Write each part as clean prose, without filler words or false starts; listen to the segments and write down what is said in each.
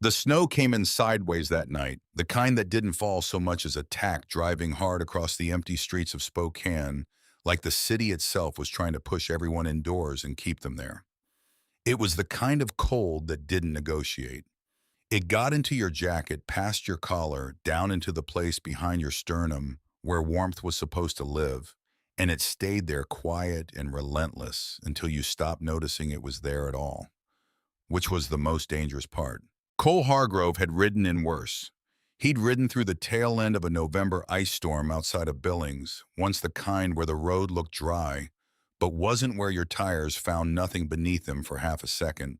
The snow came in sideways that night, the kind that didn't fall so much as a tack driving hard across the empty streets of Spokane, like the city itself was trying to push everyone indoors and keep them there. It was the kind of cold that didn't negotiate. It got into your jacket, past your collar, down into the place behind your sternum where warmth was supposed to live, and it stayed there quiet and relentless until you stopped noticing it was there at all, which was the most dangerous part. Cole Hargrove had ridden in worse. He'd ridden through the tail end of a November ice storm outside of Billings, once the kind where the road looked dry, but wasn't where your tires found nothing beneath them for half a second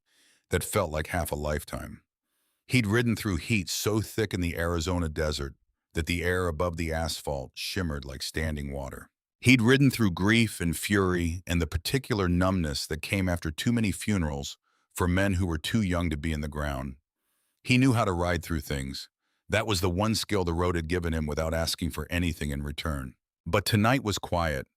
that felt like half a lifetime. He'd ridden through heat so thick in the Arizona desert that the air above the asphalt shimmered like standing water. He'd ridden through grief and fury and the particular numbness that came after too many funerals for men who were too young to be in the ground. He knew how to ride through things. That was the one skill the road had given him without asking for anything in return. But tonight was quiet.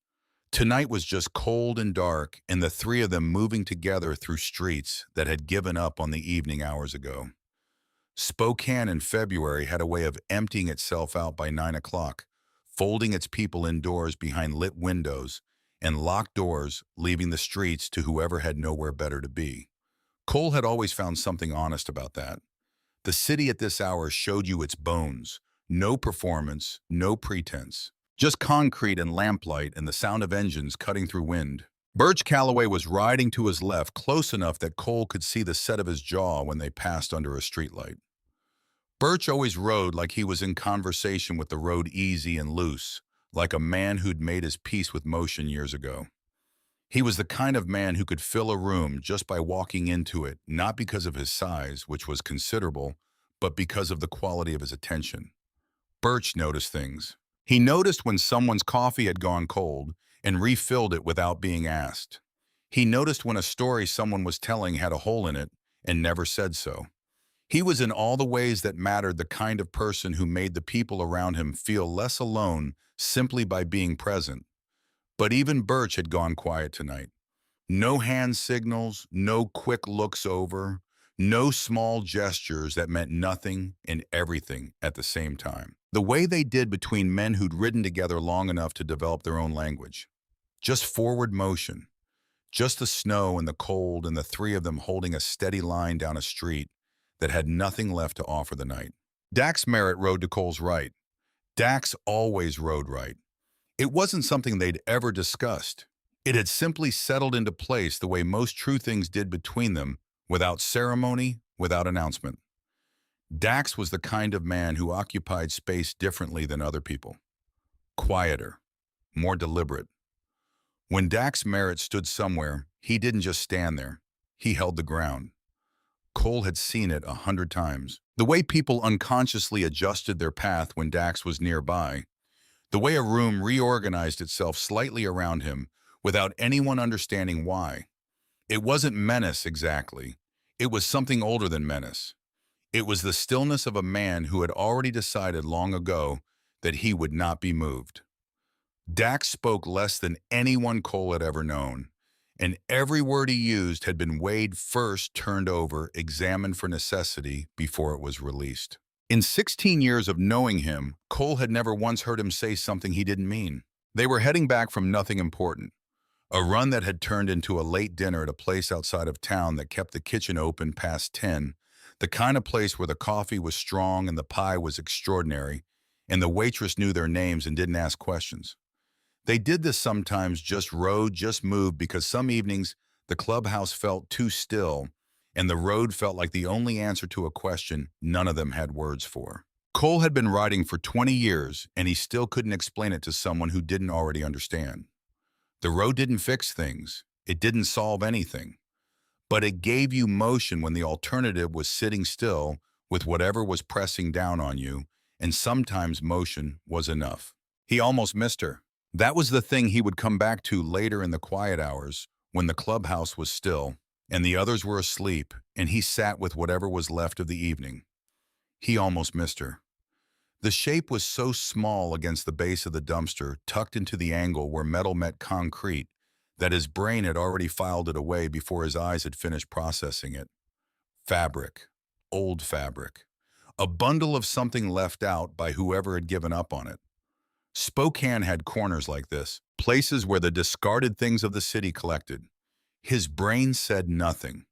Tonight was just cold and dark, and the three of them moving together through streets that had given up on the evening hours ago. Spokane in February had a way of emptying itself out by 9 o'clock, folding its people indoors behind lit windows and locked doors, leaving the streets to whoever had nowhere better to be. Cole had always found something honest about that. The city at this hour showed you its bones. No performance, no pretense. Just concrete and lamplight and the sound of engines cutting through wind. Birch Calloway was riding to his left close enough that Cole could see the set of his jaw when they passed under a streetlight. Birch always rode like he was in conversation with the road, easy and loose, like a man who'd made his peace with motion years ago. He was the kind of man who could fill a room just by walking into it, not because of his size, which was considerable, but because of the quality of his attention. Birch noticed things. He noticed when someone's coffee had gone cold and refilled it without being asked. He noticed when a story someone was telling had a hole in it and never said so. He was in all the ways that mattered the kind of person who made the people around him feel less alone simply by being present. But even Birch had gone quiet tonight. No hand signals, no quick looks over, no small gestures that meant nothing and everything at the same time. The way they did between men who'd ridden together long enough to develop their own language. Just forward motion. Just the snow and the cold and the three of them holding a steady line down a street that had nothing left to offer the night. Dax Merritt rode to Cole's right. Dax always rode right. It wasn't something they'd ever discussed. It had simply settled into place the way most true things did between them, without ceremony, without announcement. Dax was the kind of man who occupied space differently than other people. Quieter, more deliberate. When Dax Merritt stood somewhere, he didn't just stand there. He held the ground. Cole had seen it 100 times. The way people unconsciously adjusted their path when Dax was nearby. The way a room reorganized itself slightly around him without anyone understanding why. It wasn't menace exactly. It was something older than menace. It was the stillness of a man who had already decided long ago that he would not be moved. Dax spoke less than anyone Cole had ever known, and every word he used had been weighed first, turned over, examined for necessity before it was released. In 16 years of knowing him, Cole had never once heard him say something he didn't mean. They were heading back from nothing important. A run that had turned into a late dinner at a place outside of town that kept the kitchen open past 10, the kind of place where the coffee was strong and the pie was extraordinary, and the waitress knew their names and didn't ask questions. They did this sometimes, just rode, just moved, because some evenings the clubhouse felt too still, and the road felt like the only answer to a question none of them had words for. Cole had been riding for 20 years, and he still couldn't explain it to someone who didn't already understand. The road didn't fix things. It didn't solve anything. But it gave you motion when the alternative was sitting still with whatever was pressing down on you, and sometimes motion was enough. He almost missed her. That was the thing he would come back to later in the quiet hours, when the clubhouse was still, and the others were asleep, and he sat with whatever was left of the evening. He almost missed her. The shape was so small against the base of the dumpster, tucked into the angle where metal met concrete, that his brain had already filed it away before his eyes had finished processing it. Fabric. old fabric, a bundle of something left out by whoever had given up on it. Spokane had corners like this, places where the discarded things of the city collected. His brain said nothing.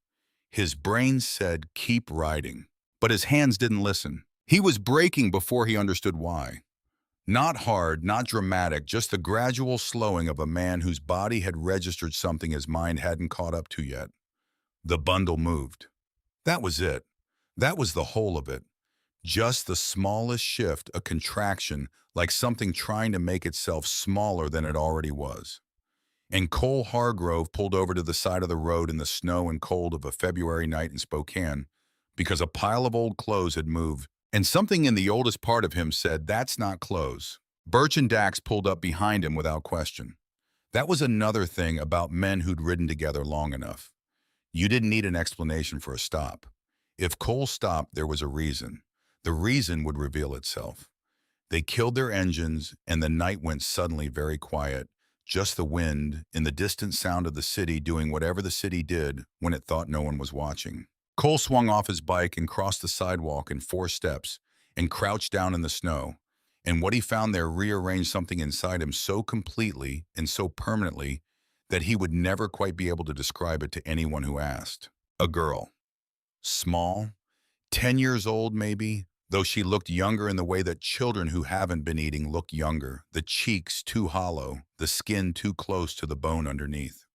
His brain said, keep riding. But his hands didn't listen. He was braking before he understood why. Not hard, not dramatic, just the gradual slowing of a man whose body had registered something his mind hadn't caught up to yet. The bundle moved. That was it. That was the whole of it. Just the smallest shift, a contraction, like something trying to make itself smaller than it already was. And Cole Hargrove pulled over to the side of the road in the snow and cold of a February night in Spokane because a pile of old clothes had moved, and something in the oldest part of him said, that's not clothes. Birch and Dax pulled up behind him without question. That was another thing about men who'd ridden together long enough. You didn't need an explanation for a stop. If Cole stopped, there was a reason. The reason would reveal itself. They killed their engines, and the night went suddenly very quiet. Just the wind and the distant sound of the city doing whatever the city did when it thought no one was watching. Cole swung off his bike and crossed the sidewalk in 4 steps and crouched down in the snow. And what he found there rearranged something inside him so completely and so permanently that he would never quite be able to describe it to anyone who asked. A girl. Small, 10 years old maybe, though she looked younger in the way that children who haven't been eating look younger, the cheeks too hollow, the skin too close to the bone underneath.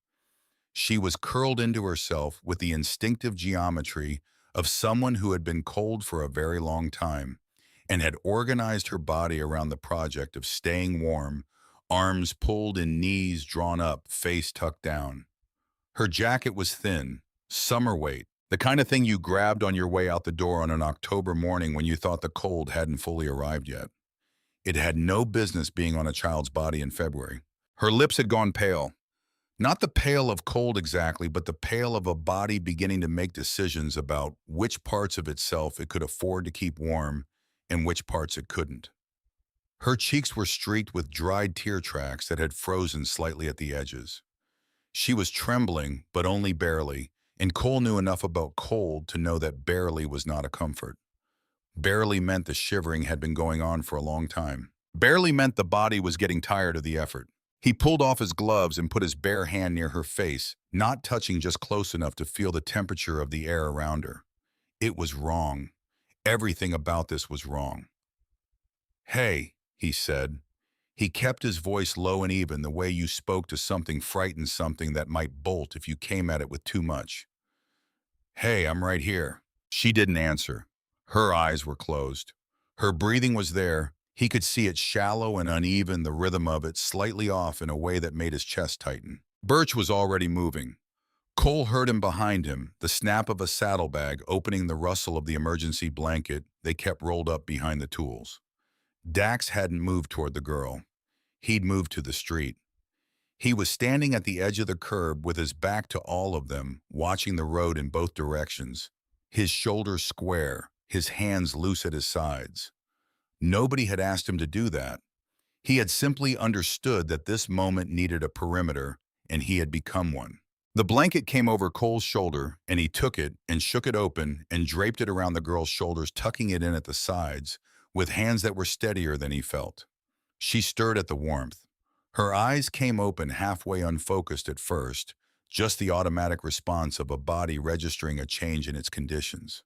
She was curled into herself with the instinctive geometry of someone who had been cold for a very long time and had organized her body around the project of staying warm, arms pulled and knees drawn up, face tucked down. Her jacket was thin, summer weight, the kind of thing you grabbed on your way out the door on an October morning when you thought the cold hadn't fully arrived yet. It had no business being on a child's body in February. Her lips had gone pale. Not the pale of cold exactly, but the pale of a body beginning to make decisions about which parts of itself it could afford to keep warm and which parts it couldn't. Her cheeks were streaked with dried tear tracks that had frozen slightly at the edges. She was trembling, but only barely, and Cole knew enough about cold to know that barely was not a comfort. Barely meant the shivering had been going on for a long time. Barely meant the body was getting tired of the effort. He pulled off his gloves and put his bare hand near her face, not touching just close enough to feel the temperature of the air around her. It was wrong. Everything about this was wrong. "Hey," he said. He kept his voice low and even, the way you spoke to something frightened, something that might bolt if you came at it with too much. "Hey, I'm right here." She didn't answer. Her eyes were closed. Her breathing was there. He could see it shallow and uneven, the rhythm of it slightly off in a way that made his chest tighten. Birch was already moving. Cole heard him behind him, the snap of a saddlebag opening, the rustle of the emergency blanket they kept rolled up behind the tools. Dax hadn't moved toward the girl. He'd moved to the street. He was standing at the edge of the curb with his back to all of them, watching the road in both directions, his shoulders square, his hands loose at his sides. Nobody had asked him to do that. He had simply understood that this moment needed a perimeter, and he had become one. The blanket came over Cole's shoulder, and he took it and shook it open and draped it around the girl's shoulders, tucking it in at the sides, with hands that were steadier than he felt. She stirred at the warmth. Her eyes came open, halfway unfocused at first, just the automatic response of a body registering a change in its conditions.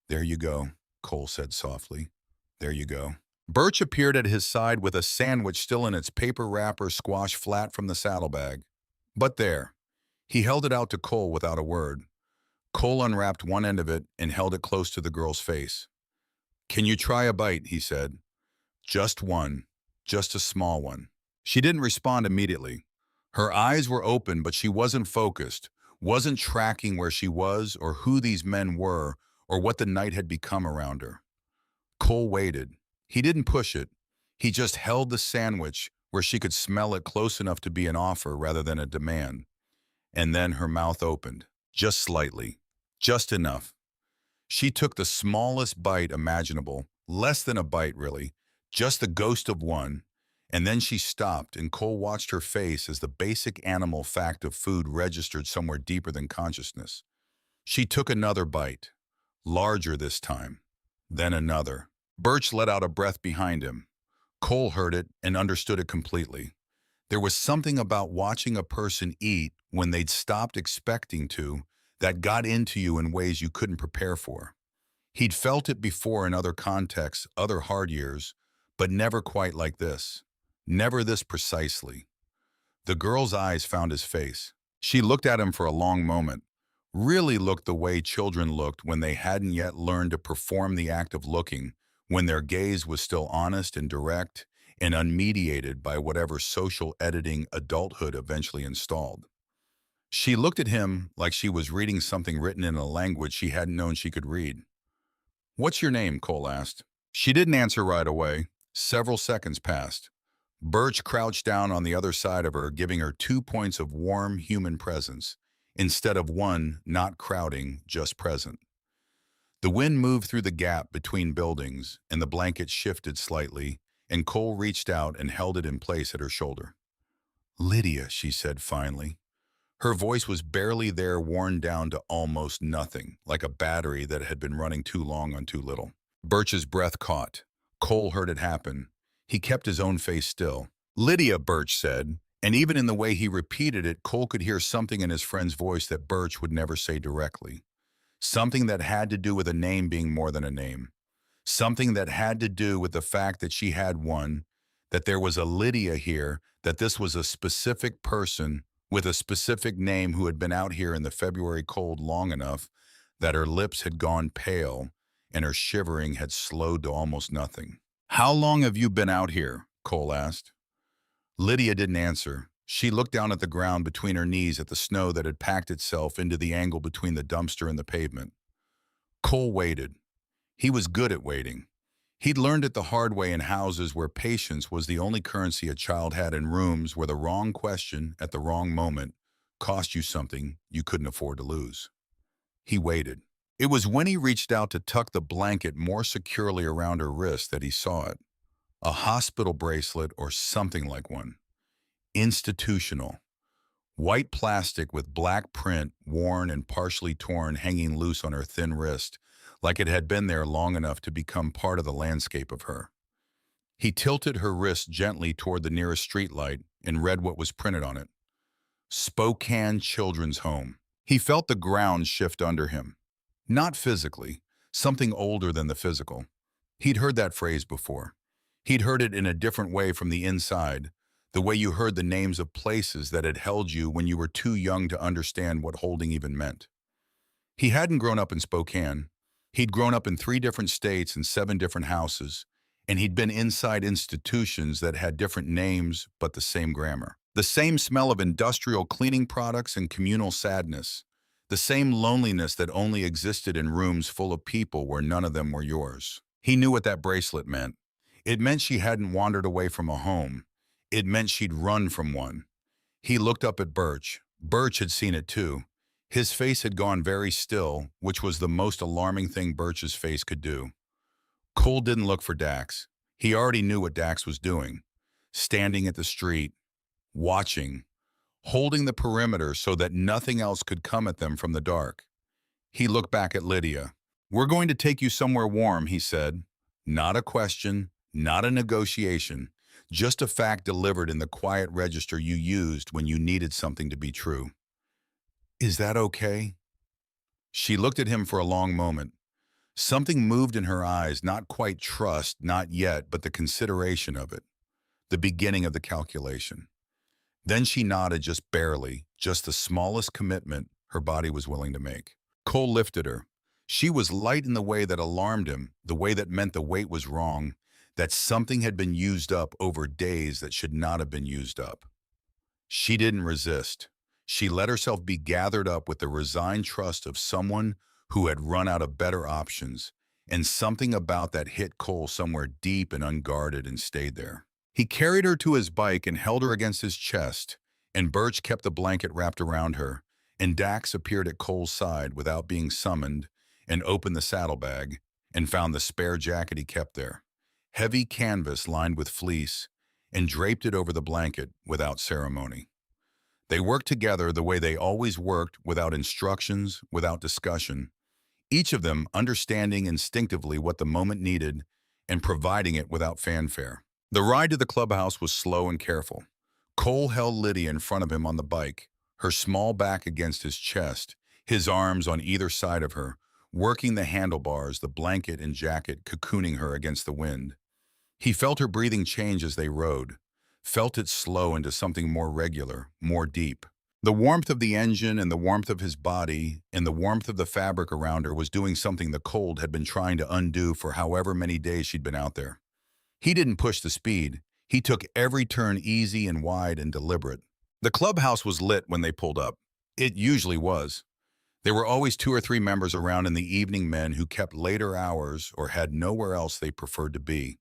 "There you go," Cole said softly. "There you go." Birch appeared at his side with a sandwich still in its paper wrapper, squashed flat from the saddlebag. "But there." He held it out to Cole without a word. Cole unwrapped one end of it and held it close to the girl's face. "Can you try a bite?" he said. "Just one. Just a small one." She didn't respond immediately. Her eyes were open, but she wasn't focused, wasn't tracking where she was or who these men were or what the night had become around her. Cole waited. He didn't push it. He just held the sandwich where she could smell it, close enough to be an offer rather than a demand. And then her mouth opened, just slightly, just enough. She took the smallest bite imaginable, less than a bite really, just the ghost of one, and then she stopped, and Cole watched her face as the basic animal fact of food registered somewhere deeper than consciousness. She took another bite, larger this time. Then another. Birch let out a breath behind him. Cole heard it and understood it completely. There was something about watching a person eat when they'd stopped expecting to that got into you in ways you couldn't prepare for. He'd felt it before in other contexts, other hard years, but never quite like this. Never this precisely. The girl's eyes found his face. She looked at him for a long moment, really looked the way children looked when they hadn't yet learned to perform the act of looking, when their gaze was still honest and direct and unmediated by whatever social editing adulthood eventually installed. She looked at him like she was reading something written in a language she hadn't known she could read. "What's your name?" Cole asked. She didn't answer right away. Several seconds passed. Birch crouched down on the other side of her, giving her 2 points of warm human presence, instead of one not crowding, just present. The wind moved through the gap between buildings, and the blanket shifted slightly, and Cole reached out and held it in place at her shoulder. "Lydia," she said finally. Her voice was barely there, worn down to almost nothing, like a battery that had been running too long on too little. Birch's breath caught. Cole heard it happen. He kept his own face still. "Lydia," Birch said, and even in the way he repeated it, Cole could hear something in his friend's voice that Birch would never say directly. Something that had to do with a name being more than a name. Something that had to do with the fact that she had one, that there was a Lydia here, that this was a specific person with a specific name who had been out here in the February cold long enough that her lips had gone pale and her shivering had slowed to almost nothing. "How long have you been out here?" Cole asked. Lydia didn't answer. She looked down at the ground between her knees at the snow that had packed itself into the angle between the dumpster and the pavement. Cole waited. He was good at waiting. He'd learned it the hard way in houses where patience was the only currency a child had, in rooms where the wrong question at the wrong moment cost you something you couldn't afford to lose. He waited. It was when he reached out to tuck the blanket more securely around her wrist that he saw it. A hospital bracelet or something like one. Institutional. White plastic with black print, worn and partially torn, hanging loose on her thin wrist, like it had been there long enough to become part of the landscape of her. He tilted her wrist gently toward the nearest streetlight and read what was printed on it. Spokane Children's Home. He felt the ground shift under him. Not physically, something older than the physical. He'd heard that phrase before. He'd heard it in a different way from the inside, the way you heard the names of places that had held you when you were too young to understand what holding even meant. He hadn't grown up in Spokane. He'd grown up in 3 different states and 7 different houses, and he'd been inside institutions that had different names but the same grammar. The same smell of industrial cleaning products and communal sadness. The same loneliness that only existed in rooms full of people where none of them were yours. He knew what that bracelet meant. It meant she hadn't wandered away from a home. It meant she'd run from one. He looked up at Birch. Birch had seen it too. His face had gone very still, which was the most alarming thing Birch's face could do. Cole didn't look for Dax. He already knew what Dax was doing. Standing at the street, watching, holding the perimeter so that nothing else could come at them from the dark. He looked back at Lydia. "We're going to take you somewhere warm," he said. Not a question, not a negotiation, just a fact delivered in the quiet register you used when you needed something to be true. "Is that okay?" She looked at him for a long moment. Something moved in her eyes, not quite trust, not yet, but the consideration of it, the beginning of the calculation. Then she nodded just barely, just the smallest commitment her body was willing to make. Cole lifted her. She was light in the way that alarmed him, the way that meant the weight was wrong, that something had been used up over days that should not have been used up. She didn't resist. She let herself be gathered up with the resigned trust of someone who had run out of better options, and something about that hit Cole somewhere deep and unguarded and stayed there. He carried her to his bike and held her against his chest, and Birch kept the blanket wrapped around her, and Dax appeared at Cole's side without being summoned and opened the saddlebag and found the spare jacket he kept there, heavy canvas lined with fleece, and draped it over the blanket without ceremony. They worked together the way they always worked, without instructions, without discussion, each of them understanding instinctively what the moment needed and providing it without fanfare. The ride to the clubhouse was slow and careful. Cole held Lydia in front of him on the bike, her small back against his chest, his arms on either side of her, working the handlebars, the blanket and jacket cocooning her against the wind. He felt her breathing change as they rode, felt it slow into something more regular, more deep. The warmth of the engine and the warmth of his body and the warmth of the fabric around her was doing something the cold had been trying to undo for however many days she'd been out there. He didn't push the speed. He took every turn easy and wide and deliberate. The clubhouse was lit when they pulled up. It usually was. There were always 2 or 3 members around in the evening, men who kept later hours or had nowhere else they preferred to be.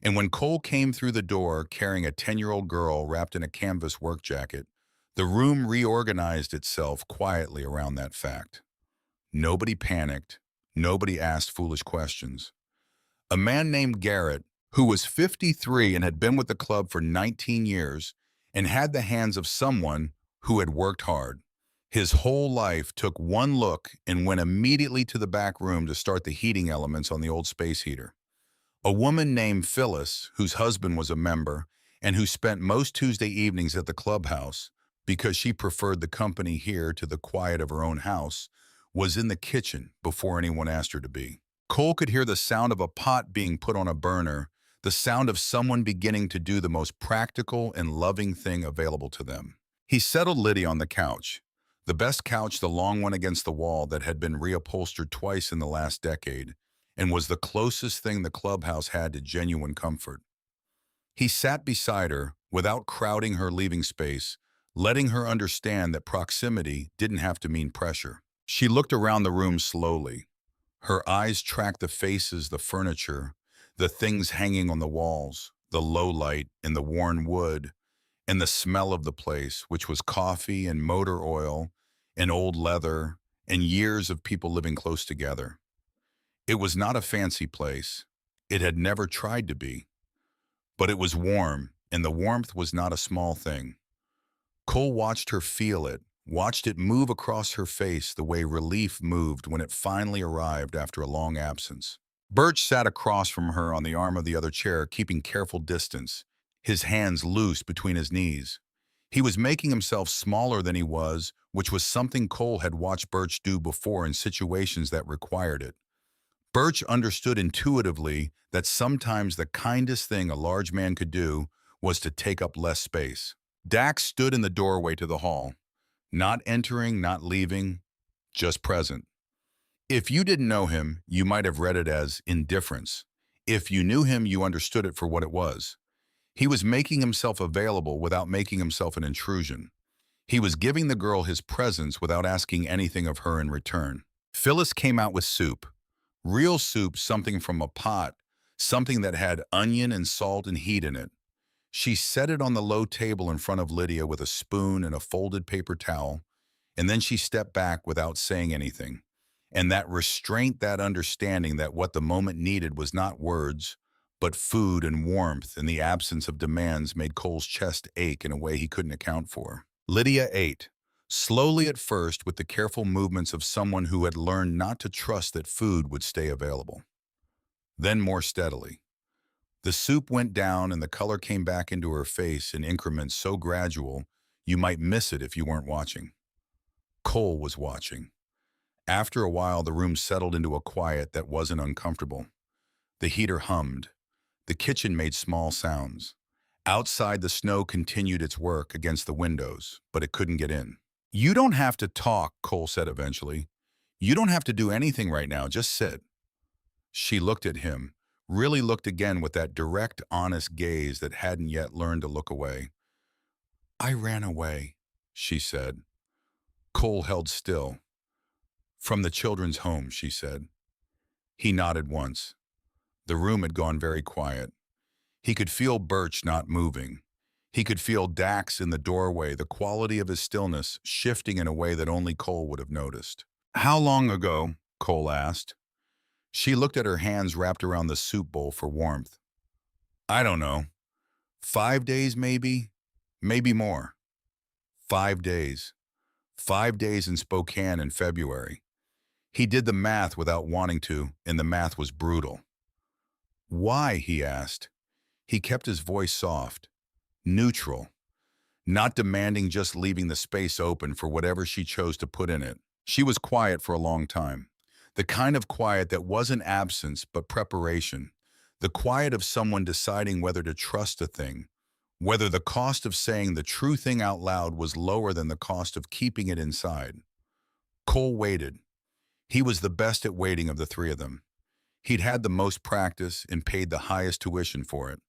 And when Cole came through the door carrying a 10-year-old girl wrapped in a canvas work jacket, the room reorganized itself quietly around that fact. Nobody panicked. Nobody asked foolish questions. A man named Garrett, who was 53 and had been with the club for 19 years and had the hands of someone who had worked hard. His whole life took one look and went immediately to the back room to start the heating elements on the old space heater. A woman named Phyllis, whose husband was a member and who spent most Tuesday evenings at the clubhouse because she preferred the company here to the quiet of her own house, was in the kitchen before anyone asked her to be. Cole could hear the sound of a pot being put on a burner, the sound of someone beginning to do the most practical and loving thing available to them. He settled Lydia on the couch, the best couch, the long one against the wall that had been reupholstered twice in the last decade, and was the closest thing the clubhouse had to genuine comfort. He sat beside her, without crowding her leaving space, letting her understand that proximity didn't have to mean pressure. She looked around the room slowly. Her eyes tracked the faces, the furniture, the things hanging on the walls, the low light and the worn wood, and the smell of the place, which was coffee and motor oil and old leather and years of people living close together. It was not a fancy place. It had never tried to be. But it was warm, and the warmth was not a small thing. Cole watched her feel it, watched it move across her face the way relief moved when it finally arrived after a long absence. Birch sat across from her on the arm of the other chair, keeping careful distance, his hands loose between his knees. He was making himself smaller than he was, which was something Cole had watched Birch do before in situations that required it. Birch understood intuitively that sometimes the kindest thing a large man could do was to take up less space. Dax stood in the doorway to the hall, not entering, not leaving, just present. If you didn't know him, you might have read it as indifference. If you knew him, you understood it for what it was. He was making himself available without making himself an intrusion. He was giving the girl his presence without asking anything of her in return. Phyllis came out with soup. Real soup, something from a pot, something that had onion and salt and heat in it. She set it on the low table in front of Lydia with a spoon and a folded paper towel, and then she stepped back without saying anything. And that restraint, that understanding that what the moment needed was not words, but food and warmth in the absence of demands made Cole's chest ache in a way he couldn't account for. Lydia ate, slowly at first with the careful movements of someone who had learned not to trust that food would stay available. Then more steadily. The soup went down and the color came back into her face in increments so gradual you might miss it if you weren't watching. Cole was watching. After a while, the room settled into a quiet that wasn't uncomfortable. The heater hummed. The kitchen made small sounds. Outside, the snow continued its work against the windows, but it couldn't get in. "You don't have to talk," Cole said eventually. "You don't have to do anything right now, just sit." She looked at him, really looked again with that direct, honest gaze that hadn't yet learned to look away. "I ran away," she said. Cole held still. "From the children's home," she said. He nodded once. The room had gone very quiet. He could feel Birch not moving. He could feel Dax in the doorway, the quality of his stillness shifting in a way that only Cole would have noticed. "How long ago?" Cole asked. She looked at her hands wrapped around the soup bowl for warmth. "I don't know. 5 days maybe? Maybe more. 5 days. 5 days in Spokane in February." He did the math without wanting to, and the math was brutal. Why? He asked. He kept his voice soft, neutral, not demanding, just leaving the space open for whatever she chose to put in it. She was quiet for a long time. The kind of quiet that wasn't absence but preparation. The quiet of someone deciding whether to trust a thing, whether the cost of saying the true thing out loud was lower than the cost of keeping it inside. Cole waited. He was the best at waiting of the three of them. He'd had the most practice and paid the highest tuition for it.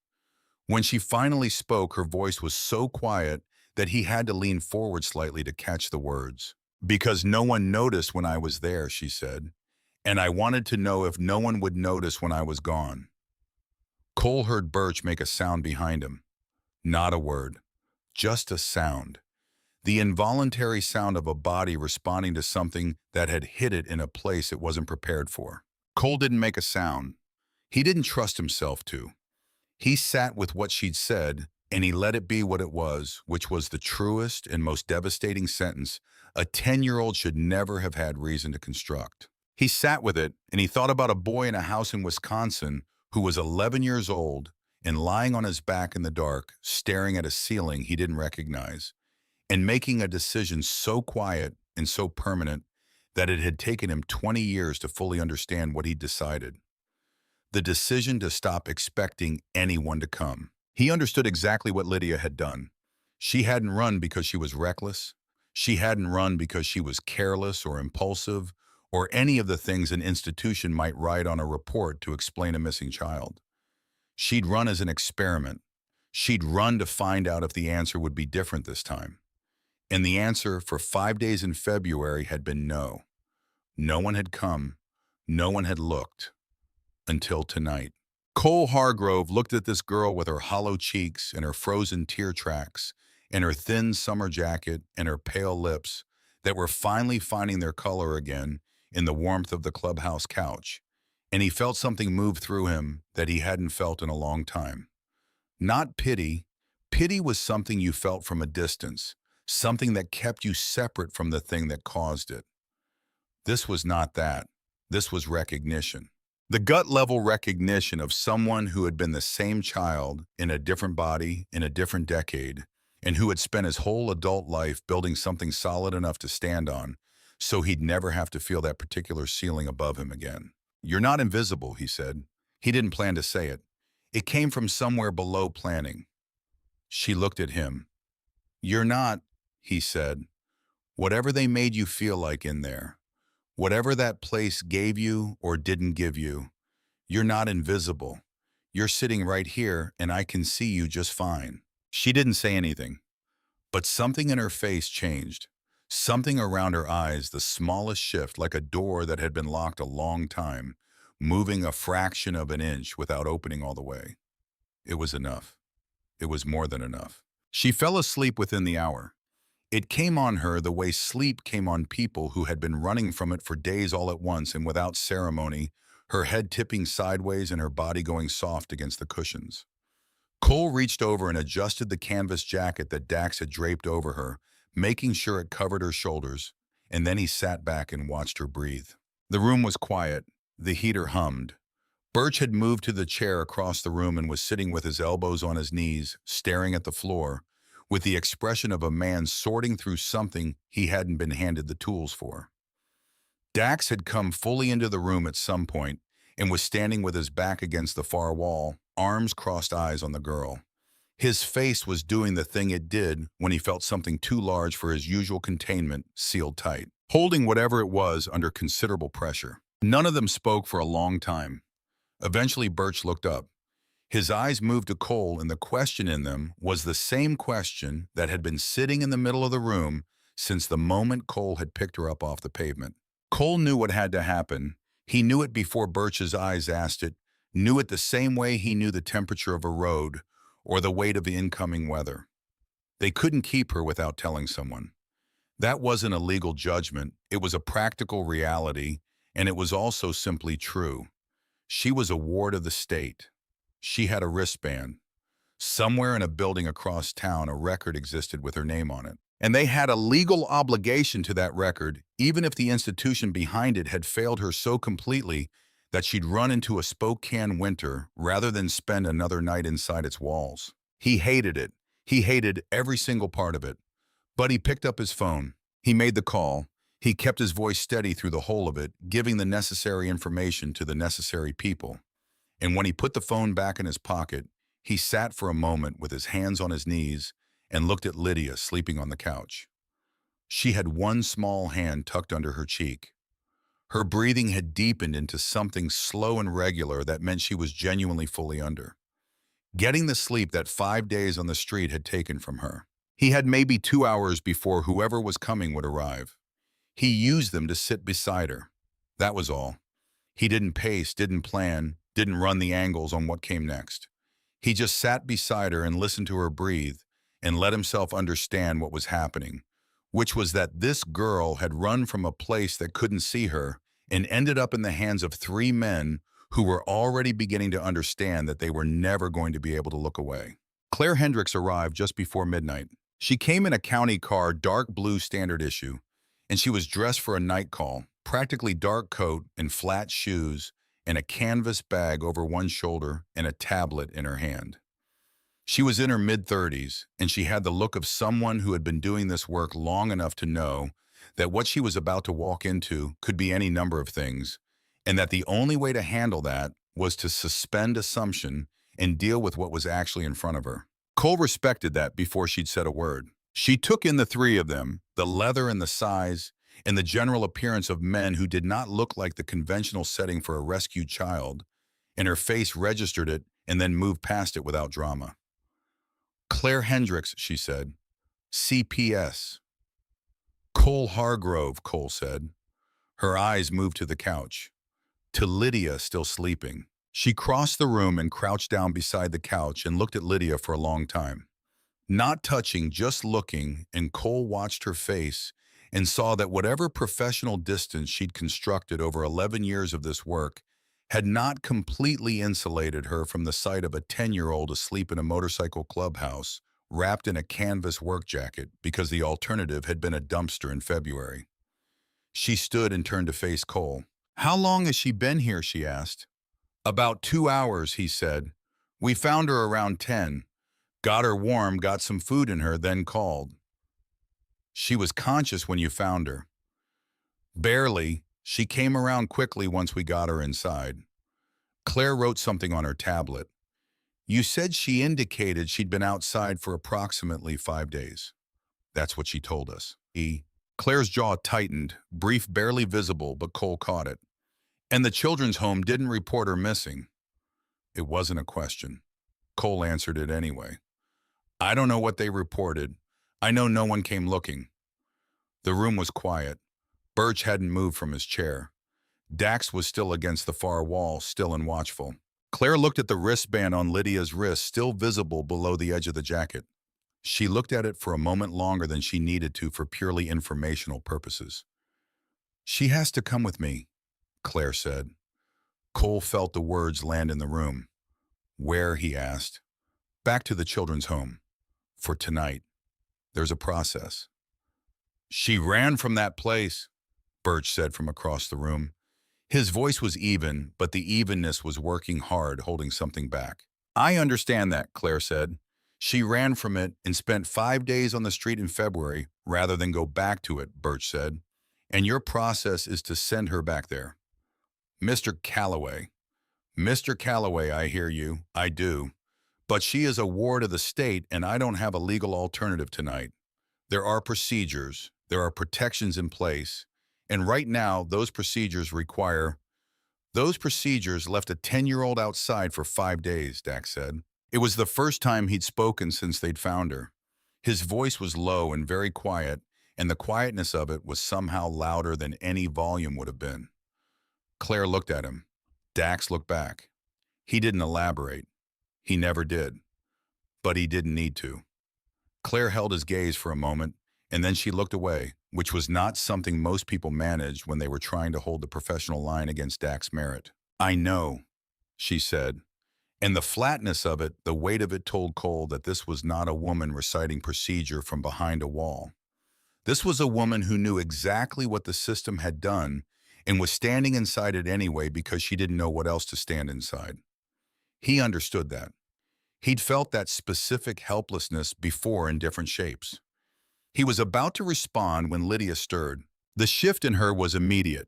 When she finally spoke, her voice was so quiet that he had to lean forward slightly to catch the words. "Because no one noticed when I was there," she said, "and I wanted to know if no one would notice when I was gone." Cole heard Birch make a sound behind him. Not a word, just a sound. The involuntary sound of a body responding to something that had hit it in a place it wasn't prepared for. Cole didn't make a sound. He didn't trust himself to. He sat with what she'd said, and he let it be what it was, which was the truest and most devastating sentence a 10-year-old should never have had reason to construct. He sat with it, and he thought about a boy in a house in Wisconsin who was 11 years old and lying on his back in the dark, staring at a ceiling he didn't recognize, and making a decision so quiet and so permanent that it had taken him 20 years to fully understand what he'd decided. The decision to stop expecting anyone to come. He understood exactly what Lydia had done. She hadn't run because she was reckless. She hadn't run because she was careless or impulsive or any of the things an institution might write on a report to explain a missing child. She'd run as an experiment. She'd run to find out if the answer would be different this time. And the answer for 5 days in February had been no. No one had come. No one had looked. Until tonight. Cole Hargrove looked at this girl with her hollow cheeks and her frozen tear tracks and her thin summer jacket and her pale lips that were finally finding their color again in the warmth of the clubhouse couch, and he felt something move through him that he hadn't felt in a long time. Not pity. Pity was something you felt from a distance, something that kept you separate from the thing that caused it. This was not that. This was recognition. The gut-level recognition of someone who had been the same child in a different body in a different decade and who had spent his whole adult life building something solid enough to stand on so he'd never have to feel that particular ceiling above him again. "You're not invisible," he said. He didn't plan to say it. It came from somewhere below planning. She looked at him. "You're not," he said. "Whatever they made you feel like in there, whatever that place gave you or didn't give you, you're not invisible. You're sitting right here, and I can see you just fine." She didn't say anything, but something in her face changed. Something around her eyes, the smallest shift, like a door that had been locked a long time, moving a fraction of an inch without opening all the way. It was enough. It was more than enough. She fell asleep within the hour. It came on her the way sleep came on people who had been running from it for days all at once and without ceremony, her head tipping sideways and her body going soft against the cushions. Cole reached over and adjusted the canvas jacket that Dax had draped over her, making sure it covered her shoulders, and then he sat back and watched her breathe. The room was quiet. The heater hummed. Birch had moved to the chair across the room and was sitting with his elbows on his knees, staring at the floor, with the expression of a man sorting through something he hadn't been handed the tools for. Dax had come fully into the room at some point and was standing with his back against the far wall, arms crossed, eyes on the girl. His face was doing the thing it did when he felt something too large for his usual containment sealed tight, holding whatever it was under considerable pressure. None of them spoke for a long time. Eventually, Birch looked up. His eyes moved to Cole, and the question in them was the same question that had been sitting in the middle of the room since the moment Cole had picked her up off the pavement. Cole knew what had to happen. He knew it before Birch's eyes asked it, knew it the same way he knew the temperature of a road or the weight of the incoming weather. They couldn't keep her without telling someone. That wasn't a legal judgment. It was a practical reality, and it was also simply true. She was a ward of the state. She had a wristband. Somewhere in a building across town, a record existed with her name on it. And they had a legal obligation to that record, even if the institution behind it had failed her so completely that she'd run into a Spokane winter rather than spend another night inside its walls. He hated it. He hated every single part of it. But he picked up his phone. He made the call. He kept his voice steady through the whole of it, giving the necessary information to the necessary people. And when he put the phone back in his pocket, he sat for a moment with his hands on his knees and looked at Lydia sleeping on the couch. She had one small hand tucked under her cheek. Her breathing had deepened into something slow and regular that meant she was genuinely fully under, getting the sleep that 5 days on the street had taken from her. He had maybe 2 hours before whoever was coming would arrive. He used them to sit beside her. That was all. He didn't pace, didn't plan, didn't run the angles on what came next. He just sat beside her and listened to her breathe and let himself understand what was happening, which was that this girl had run from a place that couldn't see her and ended up in the hands of 3 men who were already beginning to understand that they were never going to be able to look away. Claire Hendricks arrived just before midnight. She came in a county car, dark blue standard issue, and she was dressed for a night call, practically dark coat and flat shoes and a canvas bag over one shoulder and a tablet in her hand. She was in her mid-30s, and she had the look of someone who had been doing this work long enough to know that what she was about to walk into could be any number of things, and that the only way to handle that was to suspend assumption and deal with what was actually in front of her. Cole respected that before she'd said a word. She took in the 3 of them, the leather and the size, and the general appearance of men who did not look like the conventional setting for a rescued child, and her face registered it and then moved past it without drama. Claire Hendricks, she said. CPS. Cole Hargrove, Cole said. Her eyes moved to the couch, to Lydia still sleeping. She crossed the room and crouched down beside the couch and looked at Lydia for a long time. Not touching, just looking, and Cole watched her face and saw that whatever professional distance she'd constructed over 11 years of this work had not completely insulated her from the sight of a 10-year-old asleep in a motorcycle clubhouse, wrapped in a canvas work jacket because the alternative had been a dumpster in February. She stood and turned to face Cole. "How long has she been here?" she asked. "About 2 hours," he said. "We found her around 10. Got her warm, got some food in her, then called." "She was conscious when you found her?" "Barely. She came around quickly once we got her inside." Claire wrote something on her tablet. "You said she indicated she'd been outside for approximately 5 days. That's what she told us." Claire's jaw tightened, brief, barely visible, but Cole caught it. "And the children's home didn't report her missing." It wasn't a question. Cole answered it anyway. "I don't know what they reported. I know no one came looking." The room was quiet. Birch hadn't moved from his chair. Dax was still against the far wall, still and watchful. Claire looked at the wristband on Lydia's wrist, still visible below the edge of the jacket. She looked at it for a moment longer than she needed to for purely informational purposes. "She has to come with me," Claire said. Cole felt the words land in the room. "Where?" he asked. "Back to the children's home. For tonight. There's a process." "She ran from that place," Birch said from across the room. His voice was even, but the evenness was working hard, holding something back. "I understand that," Claire said. "She ran from it and spent 5 days on the street in February rather than go back to it," Birch said. "And your process is to send her back there." "Mr. Calloway." "Mr. Calloway, I hear you. I do. But she is a ward of the state, and I don't have a legal alternative tonight. There are procedures. There are protections in place. And right now, those procedures left a 10-year-old outside for 5 days, Dax said. It was the first time he'd spoken since they'd found her. His voice was low and very quiet, and the quietness of it was somehow louder than any volume would have been. Claire looked at him. Dax looked back. He didn't elaborate. He never did. But he didn't need to. Claire held his gaze for a moment, and then she looked away, which was not something most people managed when they were trying to hold the professional line against Dax's merit. "I know," she said. And the flatness of it, the weight of it told Cole that this was not a woman reciting procedure from behind a wall. This was a woman who knew exactly what the system had done and was standing inside it anyway because she didn't know what else to stand inside. He understood that. He'd felt that specific helplessness before in different shapes. He was about to respond when Lydia stirred. The shift in her was immediate.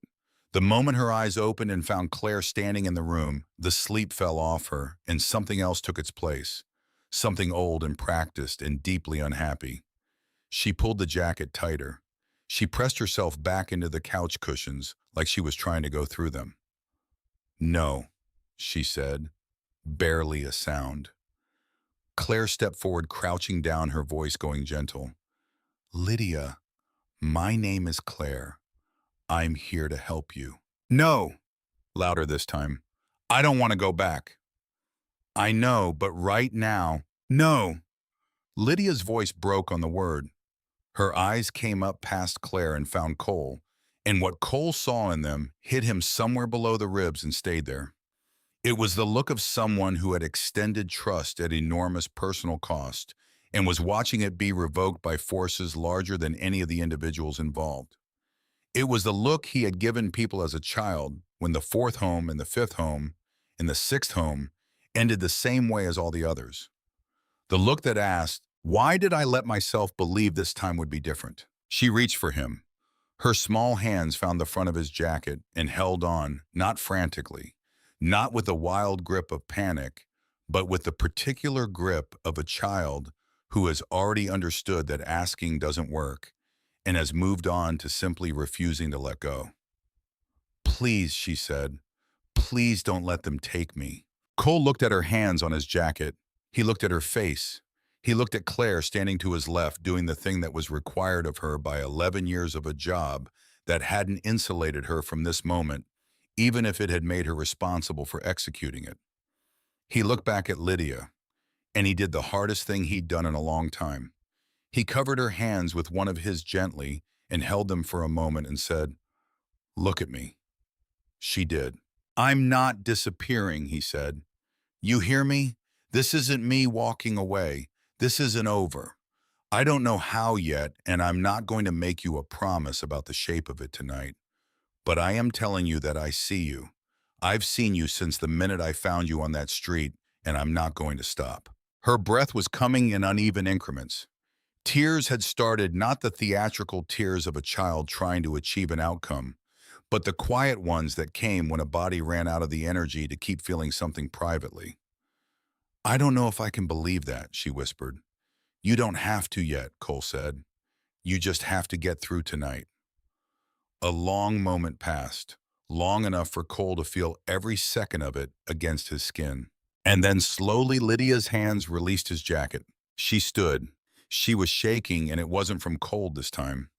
The moment her eyes opened and found Claire standing in the room, the sleep fell off her and something else took its place. Something old and practiced and deeply unhappy. She pulled the jacket tighter. She pressed herself back into the couch cushions like she was trying to go through them. "No," she said, barely a sound. Claire stepped forward, crouching down, her voice going gentle. "Lydia, my name is Claire. I'm here to help you." "No!" Louder this time. "I don't want to go back." "I know, but right now, no." Lydia's voice broke on the word. Her eyes came up past Claire and found Cole, and what Cole saw in them hit him somewhere below the ribs and stayed there. It was the look of someone who had extended trust at enormous personal cost and was watching it be revoked by forces larger than any of the individuals involved. It was the look he had given people as a child when the fourth home and the fifth home and the sixth home ended the same way as all the others. The look that asked, "Why did I let myself believe this time would be different?" She reached for him. Her small hands found the front of his jacket and held on, not frantically, not with a wild grip of panic, but with the particular grip of a child who has already understood that asking doesn't work and has moved on to simply refusing to let go. "Please," she said, "please don't let them take me." Cole looked at her hands on his jacket. He looked at her face. He looked at Claire standing to his left, doing the thing that was required of her by 11 years of a job that hadn't insulated her from this moment, even if it had made her responsible for executing it. He looked back at Lydia, and he did the hardest thing he'd done in a long time. He covered her hands with one of his gently and held them for a moment and said, "Look at me." She did. "I'm not disappearing," he said. "You hear me? This isn't me walking away. This isn't over. I don't know how yet, and I'm not going to make you a promise about the shape of it tonight. But I am telling you that I see you. I've seen you since the minute I found you on that street, and I'm not going to stop." Her breath was coming in uneven increments. Tears had started, not the theatrical tears of a child trying to achieve an outcome, but the quiet ones that came when a body ran out of the energy to keep feeling something privately. "I don't know if I can believe that," she whispered. "You don't have to yet," Cole said. "You just have to get through tonight." A long moment passed, long enough for Cole to feel every second of it against his skin. And then slowly Lydia's hands released his jacket. She stood. She was shaking, and it wasn't from cold this time.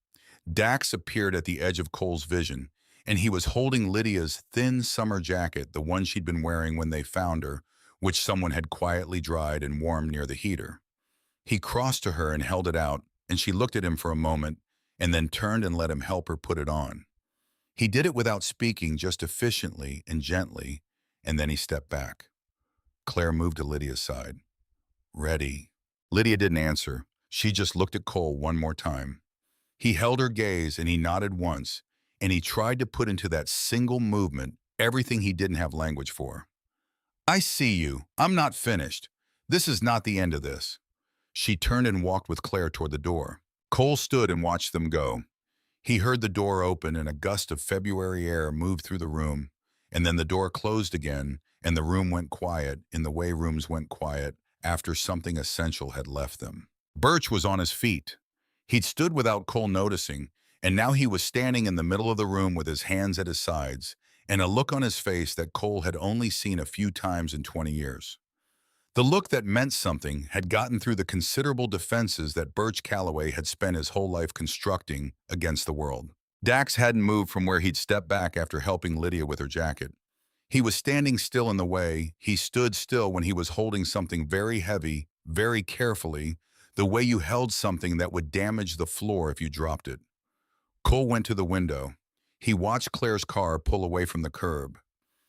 Dax appeared at the edge of Cole's vision, and he was holding Lydia's thin summer jacket, the one she'd been wearing when they found her, which someone had quietly dried and warmed near the heater. He crossed to her and held it out, and she looked at him for a moment, and then turned and let him help her put it on. He did it without speaking, just efficiently and gently, and then he stepped back. Claire moved to Lydia's side. "Ready?" Lydia didn't answer. She just looked at Cole one more time. He held her gaze, and he nodded once, and he tried to put into that single movement everything he didn't have language for. "I see you. I'm not finished. This is not the end of this." She turned and walked with Claire toward the door. Cole stood and watched them go. He heard the door open and a gust of February air moved through the room, and then the door closed again, and the room went quiet in the way rooms went quiet after something essential had left them. Birch was on his feet. He'd stood without Cole noticing, and now he was standing in the middle of the room with his hands at his sides and a look on his face that Cole had only seen a few times in 20 years. The look that meant something had gotten through the considerable defenses that Birch Calloway had spent his whole life constructing against the world. Dax hadn't moved from where he'd stepped back after helping Lydia with her jacket. He was standing still in the way he stood still when he was holding something very heavy, very carefully, the way you held something that would damage the floor if you dropped it. Cole went to the window. He watched Claire's car pull away from the curb.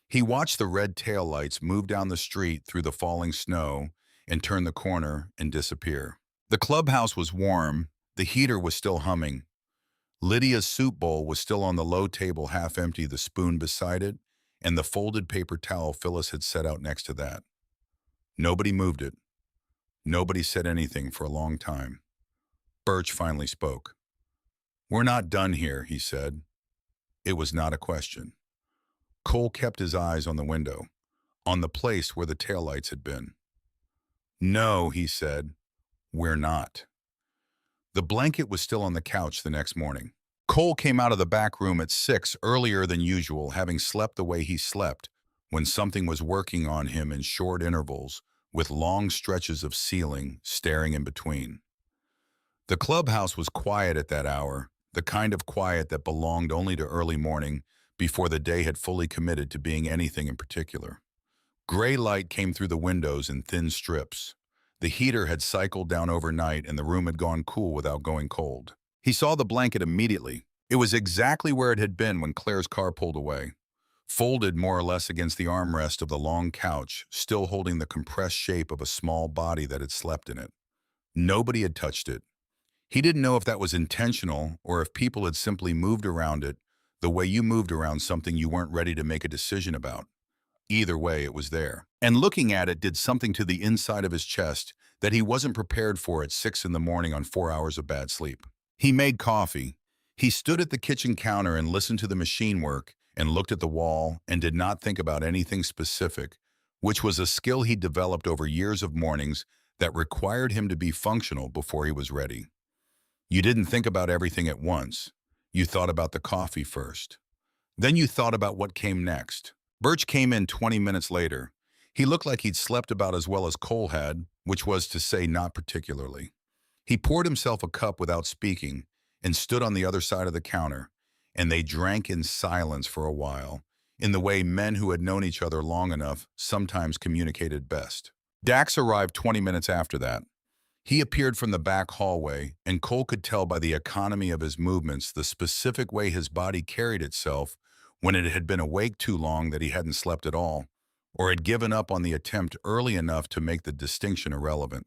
He watched the red taillights move down the street through the falling snow and turn the corner and disappear. The clubhouse was warm. The heater was still humming. Lydia's soup bowl was still on the low table, half empty, the spoon beside it, and the folded paper towel Phyllis had set out next to that. Nobody moved it. Nobody said anything for a long time. Birch finally spoke. "We're not done here," he said. It was not a question. Cole kept his eyes on the window, on the place where the taillights had been. "No," he said, "we're not." The blanket was still on the couch the next morning. Cole came out of the back room at 6 earlier than usual, having slept the way he slept, when something was working on him in short intervals, with long stretches of ceiling staring in between. The clubhouse was quiet at that hour, the kind of quiet that belonged only to early morning, before the day had fully committed to being anything in particular. Gray light came through the windows in thin strips. The heater had cycled down overnight and the room had gone cool without going cold. He saw the blanket immediately. It was exactly where it had been when Claire's car pulled away, folded more or less against the armrest of the long couch, still holding the compressed shape of a small body that had slept in it. Nobody had touched it. He didn't know if that was intentional or if people had simply moved around it the way you moved around something you weren't ready to make a decision about. Either way, it was there. And looking at it did something to the inside of his chest that he wasn't prepared for at 6 in the morning on 4 hours of bad sleep. He made coffee. He stood at the kitchen counter and listened to the machine work and looked at the wall and did not think about anything specific, which was a skill he developed over years of mornings that required him to be functional before he was ready. You didn't think about everything at once. You thought about the coffee first. Then you thought about what came next. Birch came in 20 minutes later. He looked like he'd slept about as well as Cole had, which was to say not particularly. He poured himself a cup without speaking and stood on the other side of the counter, and they drank in silence for a while, in the way men who had known each other long enough sometimes communicated best. Dax arrived 20 minutes after that. He appeared from the back hallway, and Cole could tell by the economy of his movements the specific way his body carried itself when it had been awake too long that he hadn't slept at all, or had given up on the attempt early enough to make the distinction irrelevant.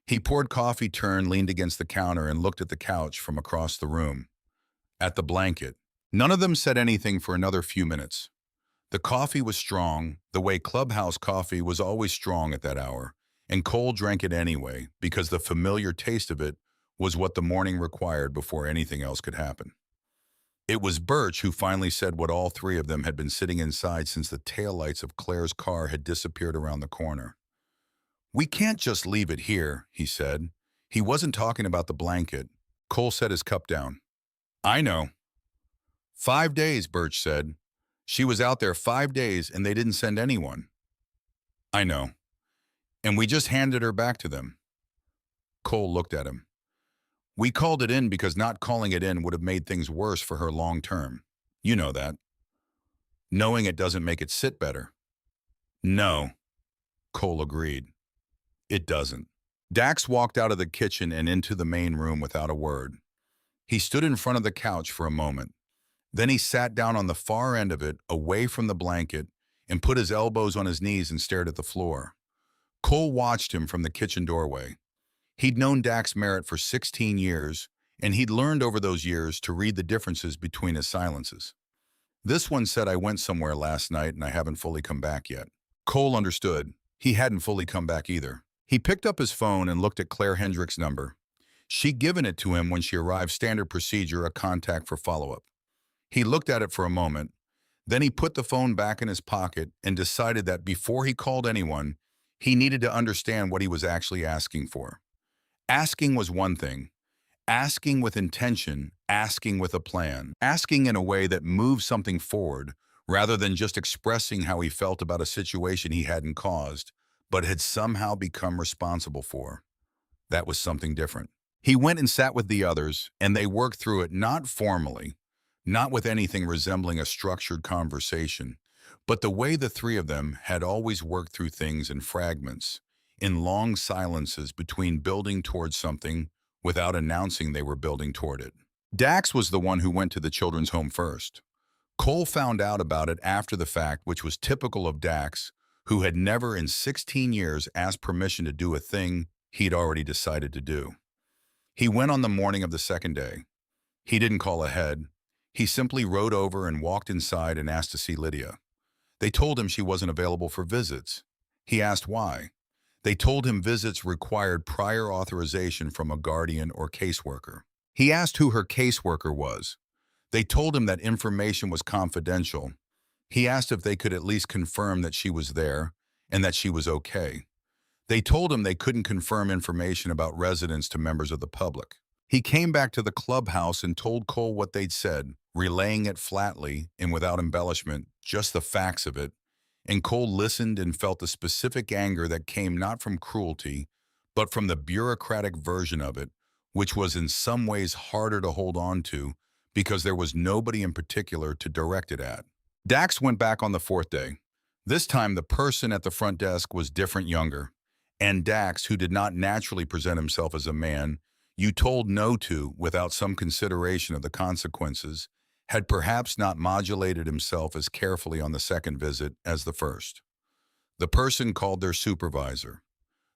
He poured coffee, turned, leaned against the counter, and looked at the couch from across the room. At the blanket. None of them said anything for another few minutes. The coffee was strong, the way clubhouse coffee was always strong at that hour, and Cole drank it anyway because the familiar taste of it was what the morning required before anything else could happen. It was Birch who finally said what all three of them had been sitting inside since the taillights of Claire's car had disappeared around the corner. "We can't just leave it here," he said. He wasn't talking about the blanket. Cole set his cup down. "I know." "5 days," Birch said. "She was out there 5 days and they didn't send anyone." "I know. And we just handed her back to them." Cole looked at him. "We called it in because not calling it in would have made things worse for her long term. You know that. Knowing it doesn't make it sit better." "No," Cole agreed. "It doesn't." Dax walked out of the kitchen and into the main room without a word. He stood in front of the couch for a moment. Then he sat down on the far end of it, away from the blanket, and put his elbows on his knees and stared at the floor. Cole watched him from the kitchen doorway. He'd known Dax Merritt for 16 years, and he'd learned over those years to read the differences between his silences. This one said, "I went somewhere last night and I haven't fully come back yet." Cole understood. He hadn't fully come back either. He picked up his phone and looked at Claire Hendrick's number. She'd given it to him when she arrived, standard procedure, a contact for follow-up. He looked at it for a moment. Then he put the phone back in his pocket and decided that before he called anyone, he needed to understand what he was actually asking for. Asking was one thing. Asking with intention, asking with a plan, asking in a way that moved something forward rather than just expressing how he felt about a situation he hadn't caused, but had somehow become responsible for. That was something different. He went and sat with the others, and they worked through it not formally, not with anything resembling a structured conversation, but the way the three of them had always worked through things in fragments, in long silences between building towards something without announcing they were building toward it. Dax was the one who went to the children's home first. Cole found out about it after the fact, which was typical of Dax, who had never in 16 years asked permission to do a thing he'd already decided to do. He went on the morning of the second day. He didn't call ahead. He simply rode over and walked inside and asked to see Lydia. They told him she wasn't available for visits. He asked why. They told him visits required prior authorization from a guardian or caseworker. He asked who her caseworker was. They told him that information was confidential. He asked if they could at least confirm that she was there and that she was okay. They told him they couldn't confirm information about residents to members of the public. He came back to the clubhouse and told Cole what they'd said, relaying it flatly and without embellishment, just the facts of it. And Cole listened and felt the specific anger that came not from cruelty, but from the bureaucratic version of it, which was in some ways harder to hold on to because there was nobody in particular to direct it at. Dax went back on the fourth day. This time, the person at the front desk was different, younger. And Dax, who did not naturally present himself as a man you told no to without some consideration of the consequences, had perhaps not modulated himself as carefully on the second visit as the first. The person called their supervisor.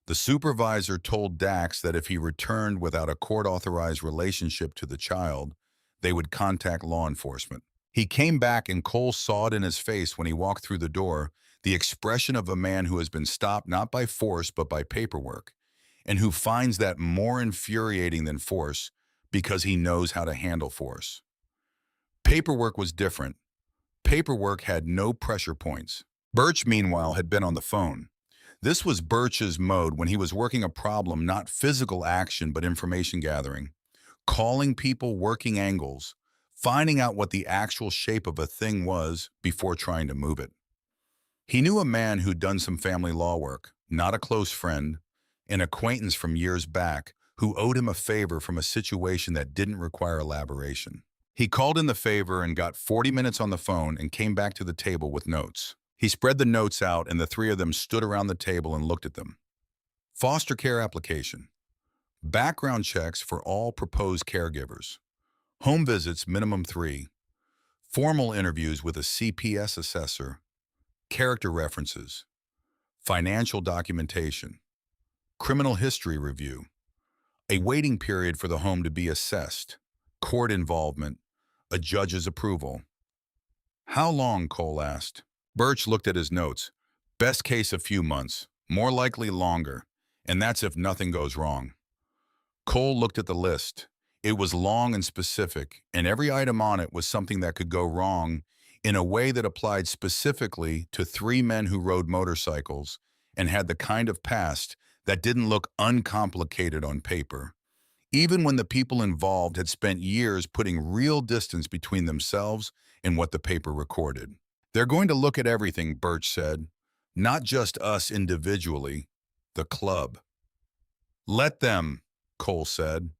The supervisor told Dax that if he returned without a court-authorized relationship to the child, they would contact law enforcement. He came back and Cole saw it in his face when he walked through the door, the expression of a man who has been stopped not by force but by paperwork, and who finds that more infuriating than force because he knows how to handle force. Paperwork was different. Paperwork had no pressure points. Birch, meanwhile, had been on the phone. This was Birch's mode when he was working a problem, not physical action but information gathering, calling people, working angles, finding out what the actual shape of a thing was before trying to move it. He knew a man who'd done some family law work, not a close friend, an acquaintance from years back who owed him a favor from a situation that didn't require elaboration. He called in the favor and got 40 minutes on the phone and came back to the table with notes. He spread the notes out and the three of them stood around the table and looked at them. Foster care application. Background checks for all proposed caregivers. Home visits, minimum 3. Formal interviews with a CPS assessor. Character references. Financial documentation. Criminal history review. A waiting period for the home to be assessed. Court involvement. A judge's approval. How long, Cole asked. Birch looked at his notes. Best case a few months, more likely longer, and that's if nothing goes wrong. Cole looked at the list. It was long and specific, and every item on it was something that could go wrong in a way that applied specifically to 3 men who rode motorcycles and had the kind of past that didn't look uncomplicated on paper, even when the people involved had spent years putting real distance between themselves and what the paper recorded. They're going to look at everything, Birch said. Not just us individually, the club. Let them, Cole said.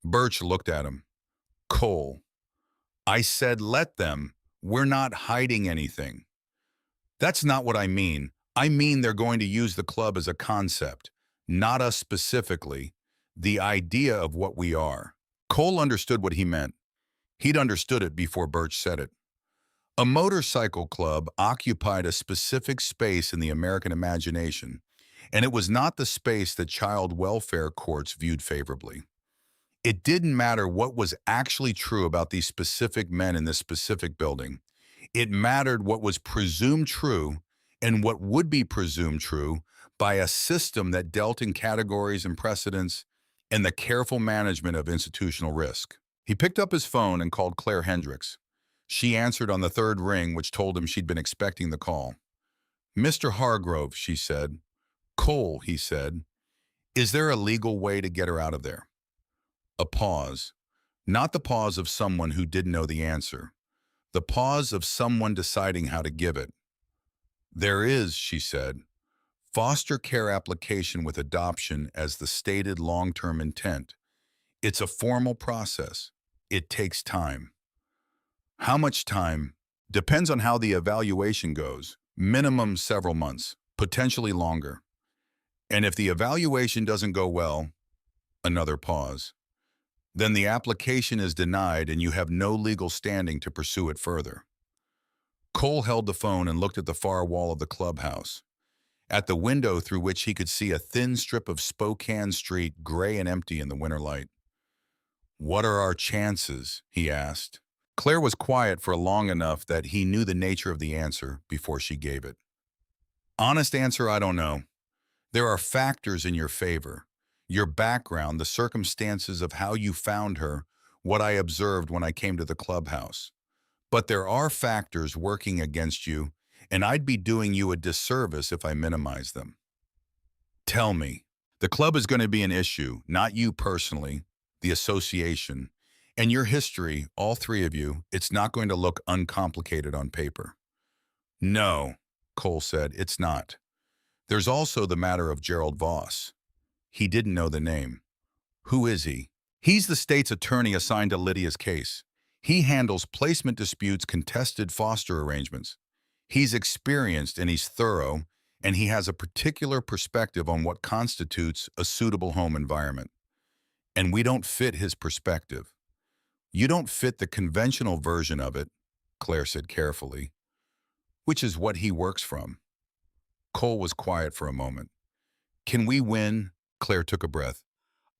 Birch looked at him. Cole, I said let them. We're not hiding anything. That's not what I mean. I mean they're going to use the club as a concept, not us specifically, the idea of what we are. Cole understood what he meant. He'd understood it before Birch said it. A motorcycle club occupied a specific space in the American imagination, and it was not the space that child welfare courts viewed favorably. It didn't matter what was actually true about these specific men in this specific building. It mattered what was presumed true and what would be presumed true by a system that dealt in categories and precedents and the careful management of institutional risk. He picked up his phone and called Claire Hendricks. She answered on the third ring, which told him she'd been expecting the call. Mr. Hargrove, she said. Cole, he said. Is there a legal way to get her out of there? A pause. Not the pause of someone who didn't know the answer. The pause of someone deciding how to give it. There is, she said. Foster care application with adoption as the stated long-term intent. It's a formal process. It takes time. How much time? Depends on how the evaluation goes. Minimum several months, potentially longer. And if the evaluation doesn't go well, another pause. Then the application is denied and you have no legal standing to pursue it further. Cole held the phone and looked at the far wall of the clubhouse, at the window through which he could see a thin strip of Spokane Street, gray and empty in the winter light. "What are our chances?" he asked. Claire was quiet for long enough that he knew the nature of the answer before she gave it. "Honest answer, I don't know. There are factors in your favor. Your background, the circumstances of how you found her, what I observed when I came to the clubhouse. But there are factors working against you, and I'd be doing you a disservice if I minimize them. Tell me, the club is going to be an issue, not you personally, the association, and your history, all three of you, it's not going to look uncomplicated on paper." "No," Cole said, "it's not. There's also the matter of Gerald Voss." He didn't know the name. "Who is he?" "He's the state's attorney assigned to Lydia's case. He handles placement disputes, contested foster arrangements. He's experienced and he's thorough, and he has a particular perspective on what constitutes a suitable home environment. And we don't fit his perspective. You don't fit the conventional version of it," Claire said carefully, "which is what he works from." Cole was quiet for a moment. "Can we win?" Claire took a breath.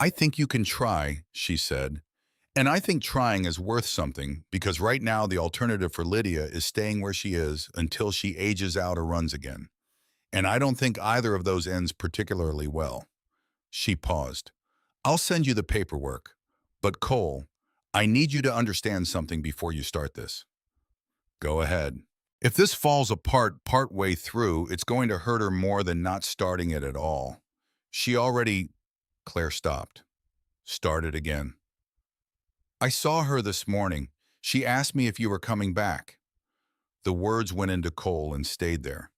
"I think you can try," she said. "And I think trying is worth something because right now the alternative for Lydia is staying where she is until she ages out or runs again. And I don't think either of those ends particularly well." She paused. "I'll send you the paperwork. But Cole, I need you to understand something before you start this." "Go ahead." "If this falls apart partway through, it's going to hurt her more than not starting it at all. She already—" Claire stopped. Started again. "I saw her this morning. She asked me if you were coming back." The words went into Cole and stayed there.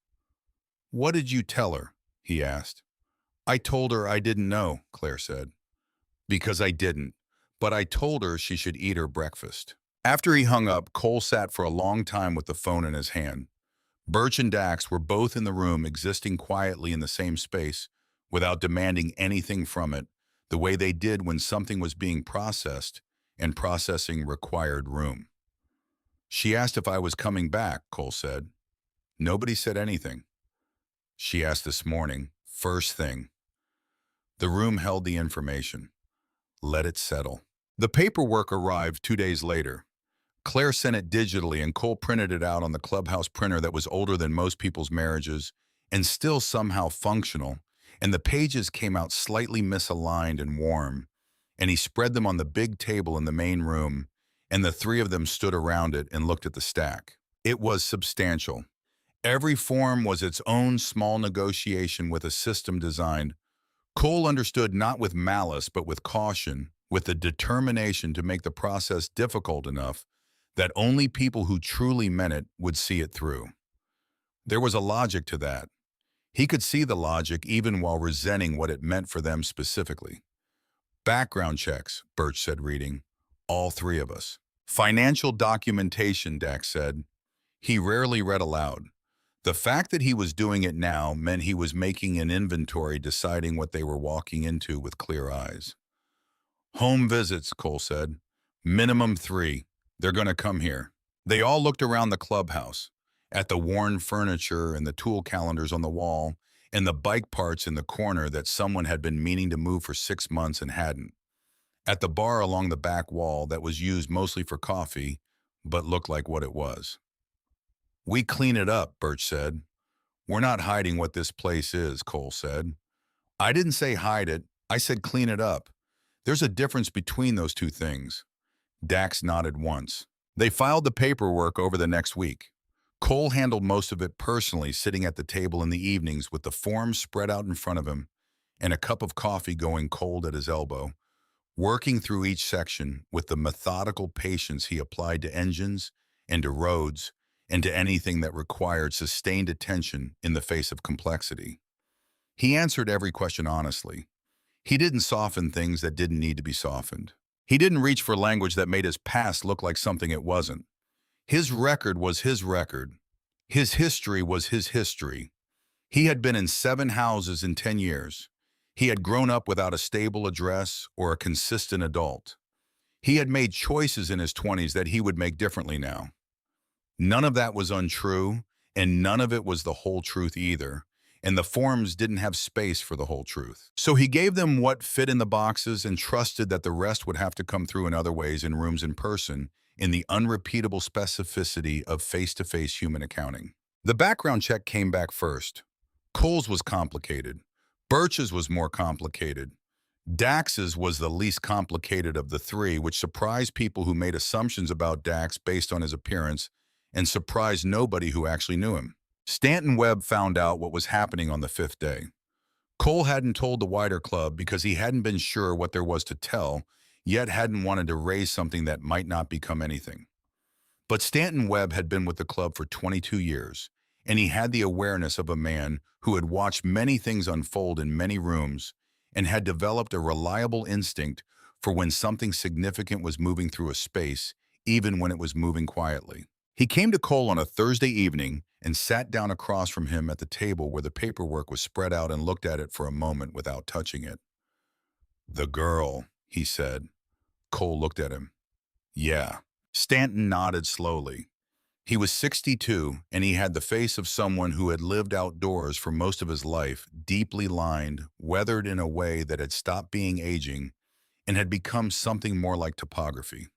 "What did you tell her?" he asked. "I told her I didn't know," Claire said. "Because I didn't. But I told her she should eat her breakfast." After he hung up, Cole sat for a long time with the phone in his hand. Birch and Dax were both in the room, existing quietly in the same space, without demanding anything from it, the way they did when something was being processed, and processing required room. "She asked if I was coming back," Cole said. "Nobody said anything." "She asked this morning, first thing." The room held the information. Let it settle. The paperwork arrived 2 days later. Claire sent it digitally and Cole printed it out on the clubhouse printer that was older than most people's marriages and still somehow functional, and the pages came out slightly misaligned and warm, and he spread them on the big table in the main room, and the three of them stood around it and looked at the stack. It was substantial. Every form was its own small negotiation with a system designed. Cole understood not with malice but with caution, with the determination to make the process difficult enough that only people who truly meant it would see it through. There was a logic to that. He could see the logic even while resenting what it meant for them specifically. "Background checks," Birch said, reading. "All three of us." "Financial documentation," Dax said. He rarely read aloud. The fact that he was doing it now meant he was making an inventory, deciding what they were walking into with clear eyes. "Home visits," Cole said. "Minimum 3. They're going to come here." They all looked around the clubhouse, at the worn furniture and the tool calendars on the wall, and the bike parts in the corner that someone had been meaning to move for 6 months and hadn't. At the bar along the back wall that was used mostly for coffee, but looked like what it was. "We clean it up," Birch said. "We're not hiding what this place is," Cole said. "I didn't say hide it. I said clean it up. There's a difference between those two things." Dax nodded once. They filed the paperwork over the next week. Cole handled most of it personally, sitting at the table in the evenings with the forms spread out in front of him and a cup of coffee going cold at his elbow, working through each section with the methodical patience he applied to engines and to roads and to anything that required sustained attention in the face of complexity. He answered every question honestly. He didn't soften things that didn't need to be softened. He didn't reach for language that made his past look like something it wasn't. His record was his record. His history was his history. He had been in 7 houses in 10 years. He had grown up without a stable address or a consistent adult. He had made choices in his 20s that he would make differently now. None of that was untrue, and none of it was the whole truth either. and the forms didn't have space for the whole truth. So he gave them what fit in the boxes and trusted that the rest would have to come through in other ways in rooms in person, in the unrepeatable specificity of face-to-face human accounting. The background check came back first. Cole's was complicated. Birch's was more complicated. Dax's was the least complicated of the three, which surprised people who made assumptions about Dax based on his appearance and surprised nobody who actually knew him. Stanton Webb found out what was happening on the fifth day. Cole hadn't told the wider club because he hadn't been sure what there was to tell, yet hadn't wanted to raise something that might not become anything. But Stanton Webb had been with the club for 22 years, and he had the awareness of a man who had watched many things unfold in many rooms and had developed a reliable instinct for when something significant was moving through a space, even when it was moving quietly. He came to Cole on a Thursday evening and sat down across from him at the table where the paperwork was spread out and looked at it for a moment without touching it. "The girl," he said. Cole looked at him. "Yeah." Stanton nodded slowly. He was 62, and he had the face of someone who had lived outdoors for most of his life, deeply lined, weathered in a way that had stopped being aging and had become something more like topography.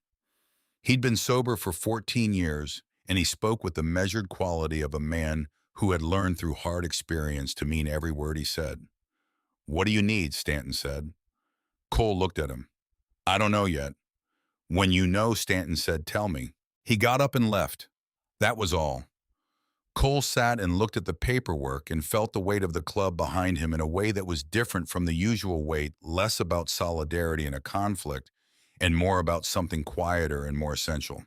He'd been sober for 14 years, and he spoke with the measured quality of a man who had learned through hard experience to mean every word he said. "What do you need?" Stanton said. Cole looked at him. "I don't know yet." "When you know," Stanton said, "tell me." He got up and left. That was all. Cole sat and looked at the paperwork and felt the weight of the club behind him in a way that was different from the usual weight, less about solidarity in a conflict and more about something quieter and more essential.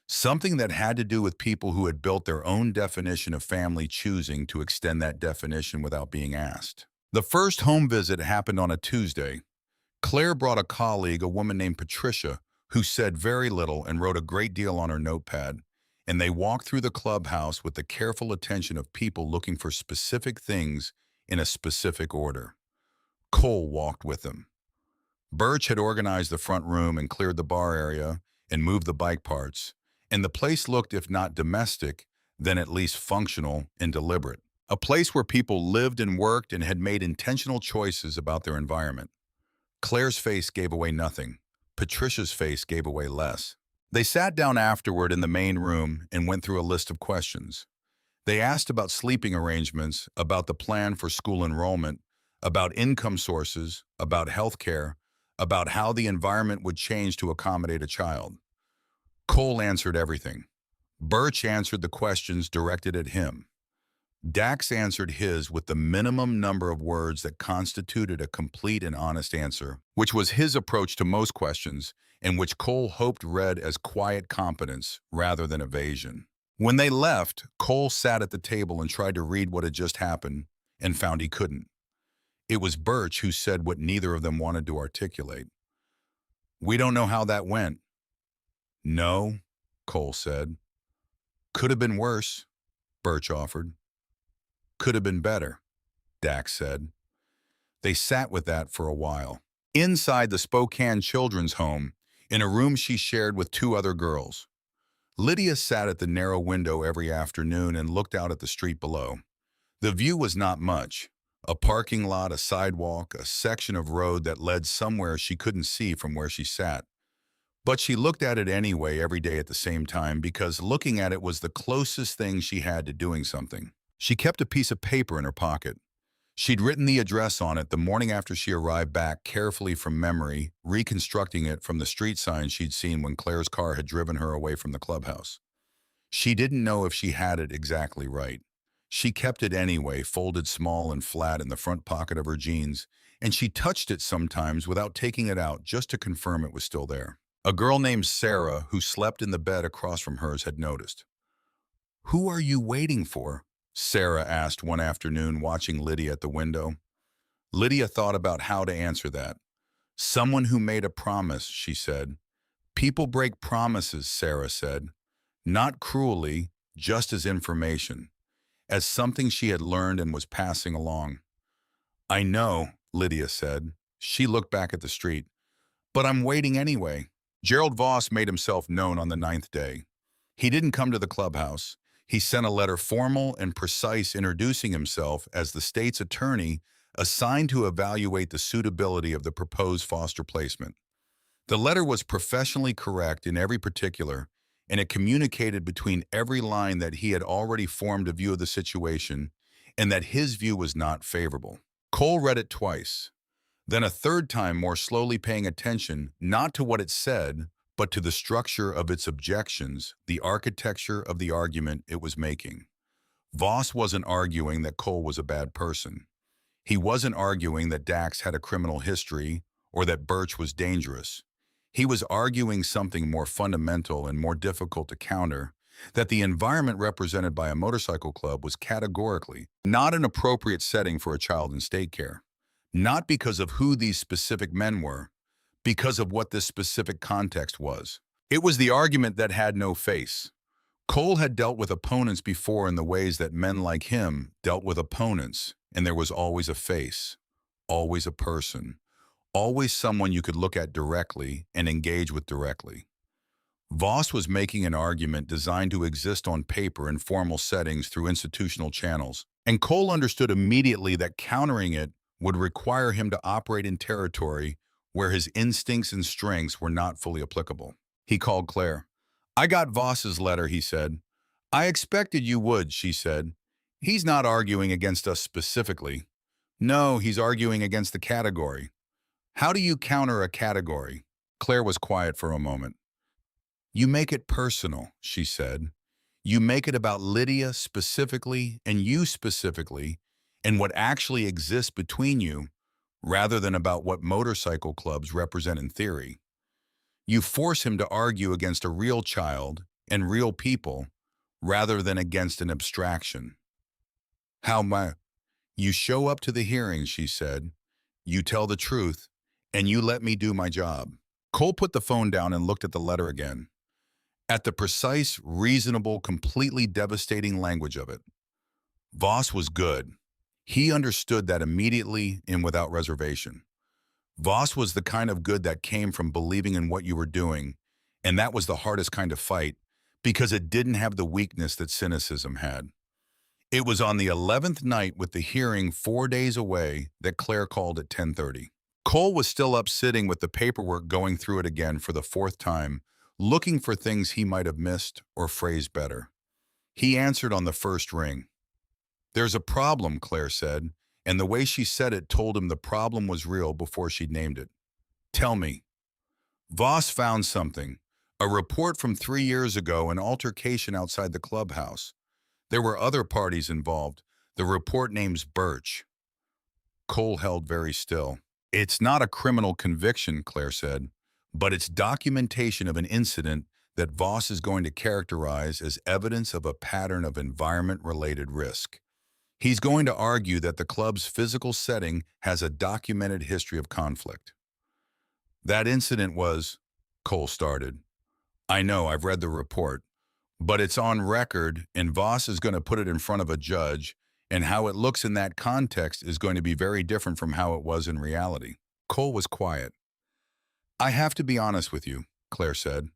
Something that had to do with people who had built their own definition of family, choosing to extend that definition without being asked. The first home visit happened on a Tuesday. Claire brought a colleague, a woman named Patricia, who said very little and wrote a great deal on her notepad, and they walked through the clubhouse with the careful attention of people looking for specific things in a specific order. Cole walked with them. Birch had organized the front room and cleared the bar area and moved the bike parts, and the place looked, if not domestic, then at least functional and deliberate. A place where people lived and worked and had made intentional choices about their environment. Claire's face gave away nothing. Patricia's face gave away less. They sat down afterward in the main room and went through a list of questions. They asked about sleeping arrangements, about the plan for school enrollment, about income sources, about health care, about how the environment would change to accommodate a child. Cole answered everything. Birch answered the questions directed at him. Dax answered his with the minimum number of words that constituted a complete and honest answer, which was his approach to most questions, and which Cole hoped read as quiet competence rather than evasion. When they left, Cole sat at the table and tried to read what had just happened, and found he couldn't. It was Birch who said what neither of them wanted to articulate. "We don't know how that went." "No," Cole said. "Could have been worse," Birch offered. "Could have been better," Dax said. They sat with that for a while. Inside the Spokane Children's Home, in a room she shared with two other girls, Lydia sat at the narrow window every afternoon and looked out at the street below. The view was not much. A parking lot, a sidewalk, a section of road that led somewhere she couldn't see from where she sat. But she looked at it anyway every day at the same time because looking at it was the closest thing she had to doing something. She kept a piece of paper in her pocket. She'd written the address on it the morning after she arrived back carefully from memory, reconstructing it from the street sign she'd seen when Claire's car had driven her away from the clubhouse. She didn't know if she had it exactly right. She kept it anyway, folded small and flat in the front pocket of her jeans, and she touched it sometimes without taking it out just to confirm it was still there. A girl named Sarah, who slept in the bed across from hers, had noticed. "Who are you waiting for?" Sarah asked one afternoon, watching Lydia at the window. Lydia thought about how to answer that. "Someone who made a promise," she said. "People break promises," Sarah said. Not cruelly, just as information, as something she had learned and was passing along. "I know," Lydia said. She looked back at the street. "But I'm waiting anyway." Gerald Voss made himself known on the 9th day. He didn't come to the clubhouse. He sent a letter formal and precise introducing himself as the state's attorney assigned to evaluate the suitability of the proposed foster placement. The letter was professionally correct in every particular, and it communicated between every line that he had already formed a view of the situation and that his view was not favorable. Cole read it twice, then a third time, more slowly, paying attention not to what it said, but to the structure of its objections, the architecture of the argument it was making. Voss wasn't arguing that Cole was a bad person. He wasn't arguing that Dax had a criminal history or that Birch was dangerous. He was arguing something more fundamental and more difficult to counter, that the environment represented by a motorcycle club was categorically not an appropriate setting for a child in state care. Not because of who these specific men were, because of what this specific context was. It was the argument that had no face. Cole had dealt with opponents before in the ways that men like him dealt with opponents, and there was always a face, always a person, always someone you could look at directly and engage with directly. Voss was making an argument designed to exist on paper in formal settings through institutional channels, and Cole understood immediately that countering it would require him to operate in territory where his instincts and strengths were not fully applicable. He called Claire. "I got Voss's letter," he said. "I expected you would," she said. "He's not arguing against us specifically. No, he's arguing against the category. How do you counter a category?" Claire was quiet for a moment. "You make it personal," she said. "You make it about Lydia specifically and you specifically and what actually exists between you, rather than about what motorcycle clubs represent in theory. You force him to argue against a real child and real people rather than against an abstraction." You show up to the hearings," she said. "You tell the truth, and you let me do my job." Cole put the phone down and looked at the letter again, at the precise, reasonable, completely devastating language of it. Voss was good. He understood that immediately and without reservation. Voss was the kind of good that came from believing in what you were doing, and that was the hardest kind of fight because it didn't have the weakness that cynicism had. It was on the 11th night with the hearing 4 days away that Claire called at 10:30. Cole was still up sitting with the paperwork going through it again for the fourth time, looking for things he might have missed or phrased better. He answered on the first ring. "There's a problem," Claire said, and the way she said it told him the problem was real before she'd named it. "Tell me." Voss found something. A report from 3 years ago, an altercation outside the clubhouse. There were other parties involved. The report names Birch. Cole held very still. "It's not a criminal conviction," Claire said, "but it's documentation of an incident that Voss is going to characterize as evidence of a pattern of environment-related risk. He's going to argue that the club's physical setting has a documented history of conflict." "That incident was," Cole started. "I know, I've read the report, but it's on record and Voss is going to put it in front of a judge, and how it looks in that context is going to be very different from how it was in reality." Cole was quiet. "I have to be honest with you," Claire said.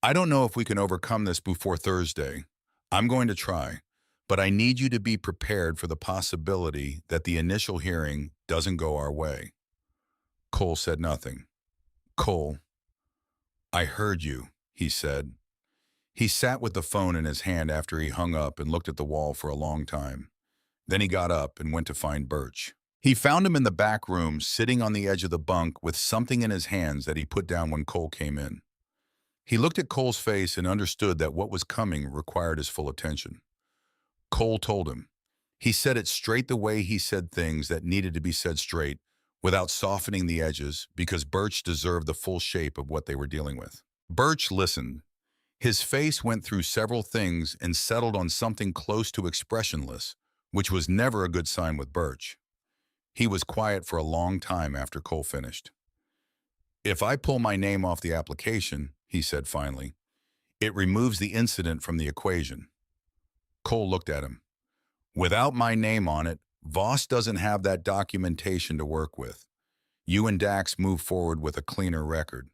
"I don't know if we can overcome this before Thursday. I'm going to try. But I need you to be prepared for the possibility that the initial hearing doesn't go our way." Cole said nothing. "Cole, I heard you," he said. He sat with the phone in his hand after he hung up and looked at the wall for a long time. Then he got up and went to find Birch. He found him in the back room, sitting on the edge of the bunk with something in his hands that he put down when Cole came in. He looked at Cole's face and understood that what was coming required his full attention. Cole told him. He said it straight the way he said things that needed to be said straight, without softening the edges, because Birch deserved the full shape of what they were dealing with. Birch listened. His face went through several things and settled on something close to expressionless, which was never a good sign with Birch. He was quiet for a long time after Cole finished. "If I pull my name off the application," he said finally, "it removes the incident from the equation." Cole looked at him. "Without my name on it, Voss doesn't have that documentation to work with. You and Dax move forward with a cleaner record."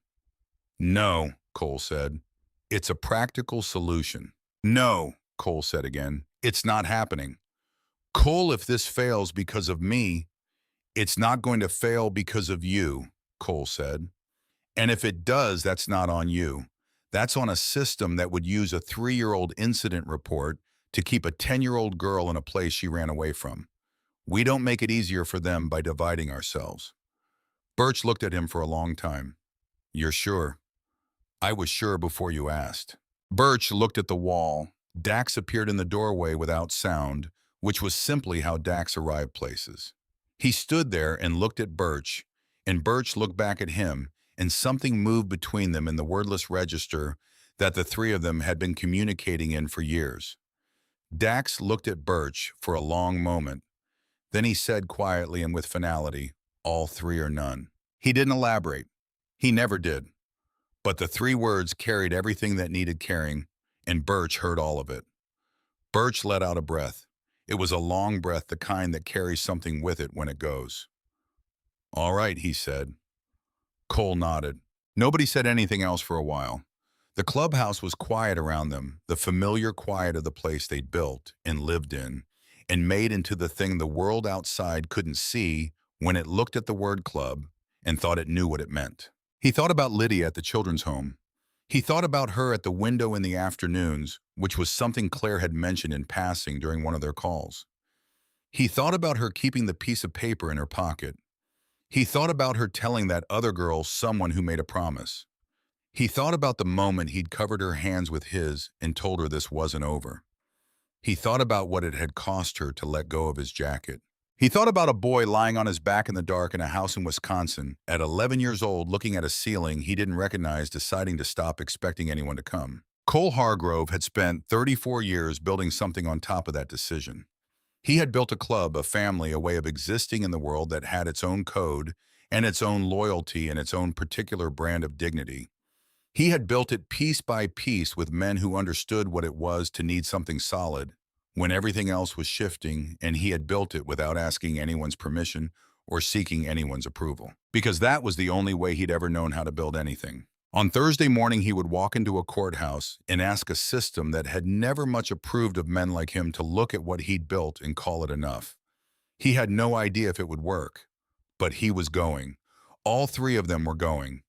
"No," Cole said. "It's a practical solution." "No," Cole said again. It's not happening. Cole, if this fails because of me, it's not going to fail because of you, Cole said. And if it does, that's not on you. That's on a system that would use a 3-year-old incident report to keep a 10-year-old girl in a place she ran away from. We don't make it easier for them by dividing ourselves. Birch looked at him for a long time. You're sure? I was sure before you asked. Birch looked at the wall. Dax appeared in the doorway without sound, which was simply how Dax arrived places. He stood there and looked at Birch, and Birch looked back at him, and something moved between them in the wordless register that the three of them had been communicating in for years. Dax looked at Birch for a long moment. Then he said quietly and with finality, all three or none. He didn't elaborate. He never did. But the three words carried everything that needed carrying, and Birch heard all of it. Birch let out a breath. It was a long breath, the kind that carries something with it when it goes. All right, he said. Cole nodded. Nobody said anything else for a while. The clubhouse was quiet around them, the familiar quiet of the place they'd built and lived in, and made into the thing the world outside couldn't see when it looked at the word club and thought it knew what it meant. He thought about Lydia at the children's home. He thought about her at the window in the afternoons, which was something Claire had mentioned in passing during one of their calls. He thought about her keeping the piece of paper in her pocket. He thought about her telling that other girl someone who made a promise. He thought about the moment he'd covered her hands with his and told her this wasn't over. He thought about what it had cost her to let go of his jacket. He thought about a boy lying on his back in the dark in a house in Wisconsin, at 11 years old, looking at a ceiling he didn't recognize, deciding to stop expecting anyone to come. Cole Hargrove had spent 34 years building something on top of that decision. He had built a club, a family, a way of existing in the world that had its own code and its own loyalty and its own particular brand of dignity. He had built it piece by piece with men who understood what it was to need something solid when everything else was shifting, and he had built it without asking anyone's permission or seeking anyone's approval, because that was the only way he'd ever known how to build anything. On Thursday morning, he would walk into a courthouse and ask a system that had never much approved of men like him to look at what he'd built and call it enough. He had no idea if it would work, but he was going. All three of them were going.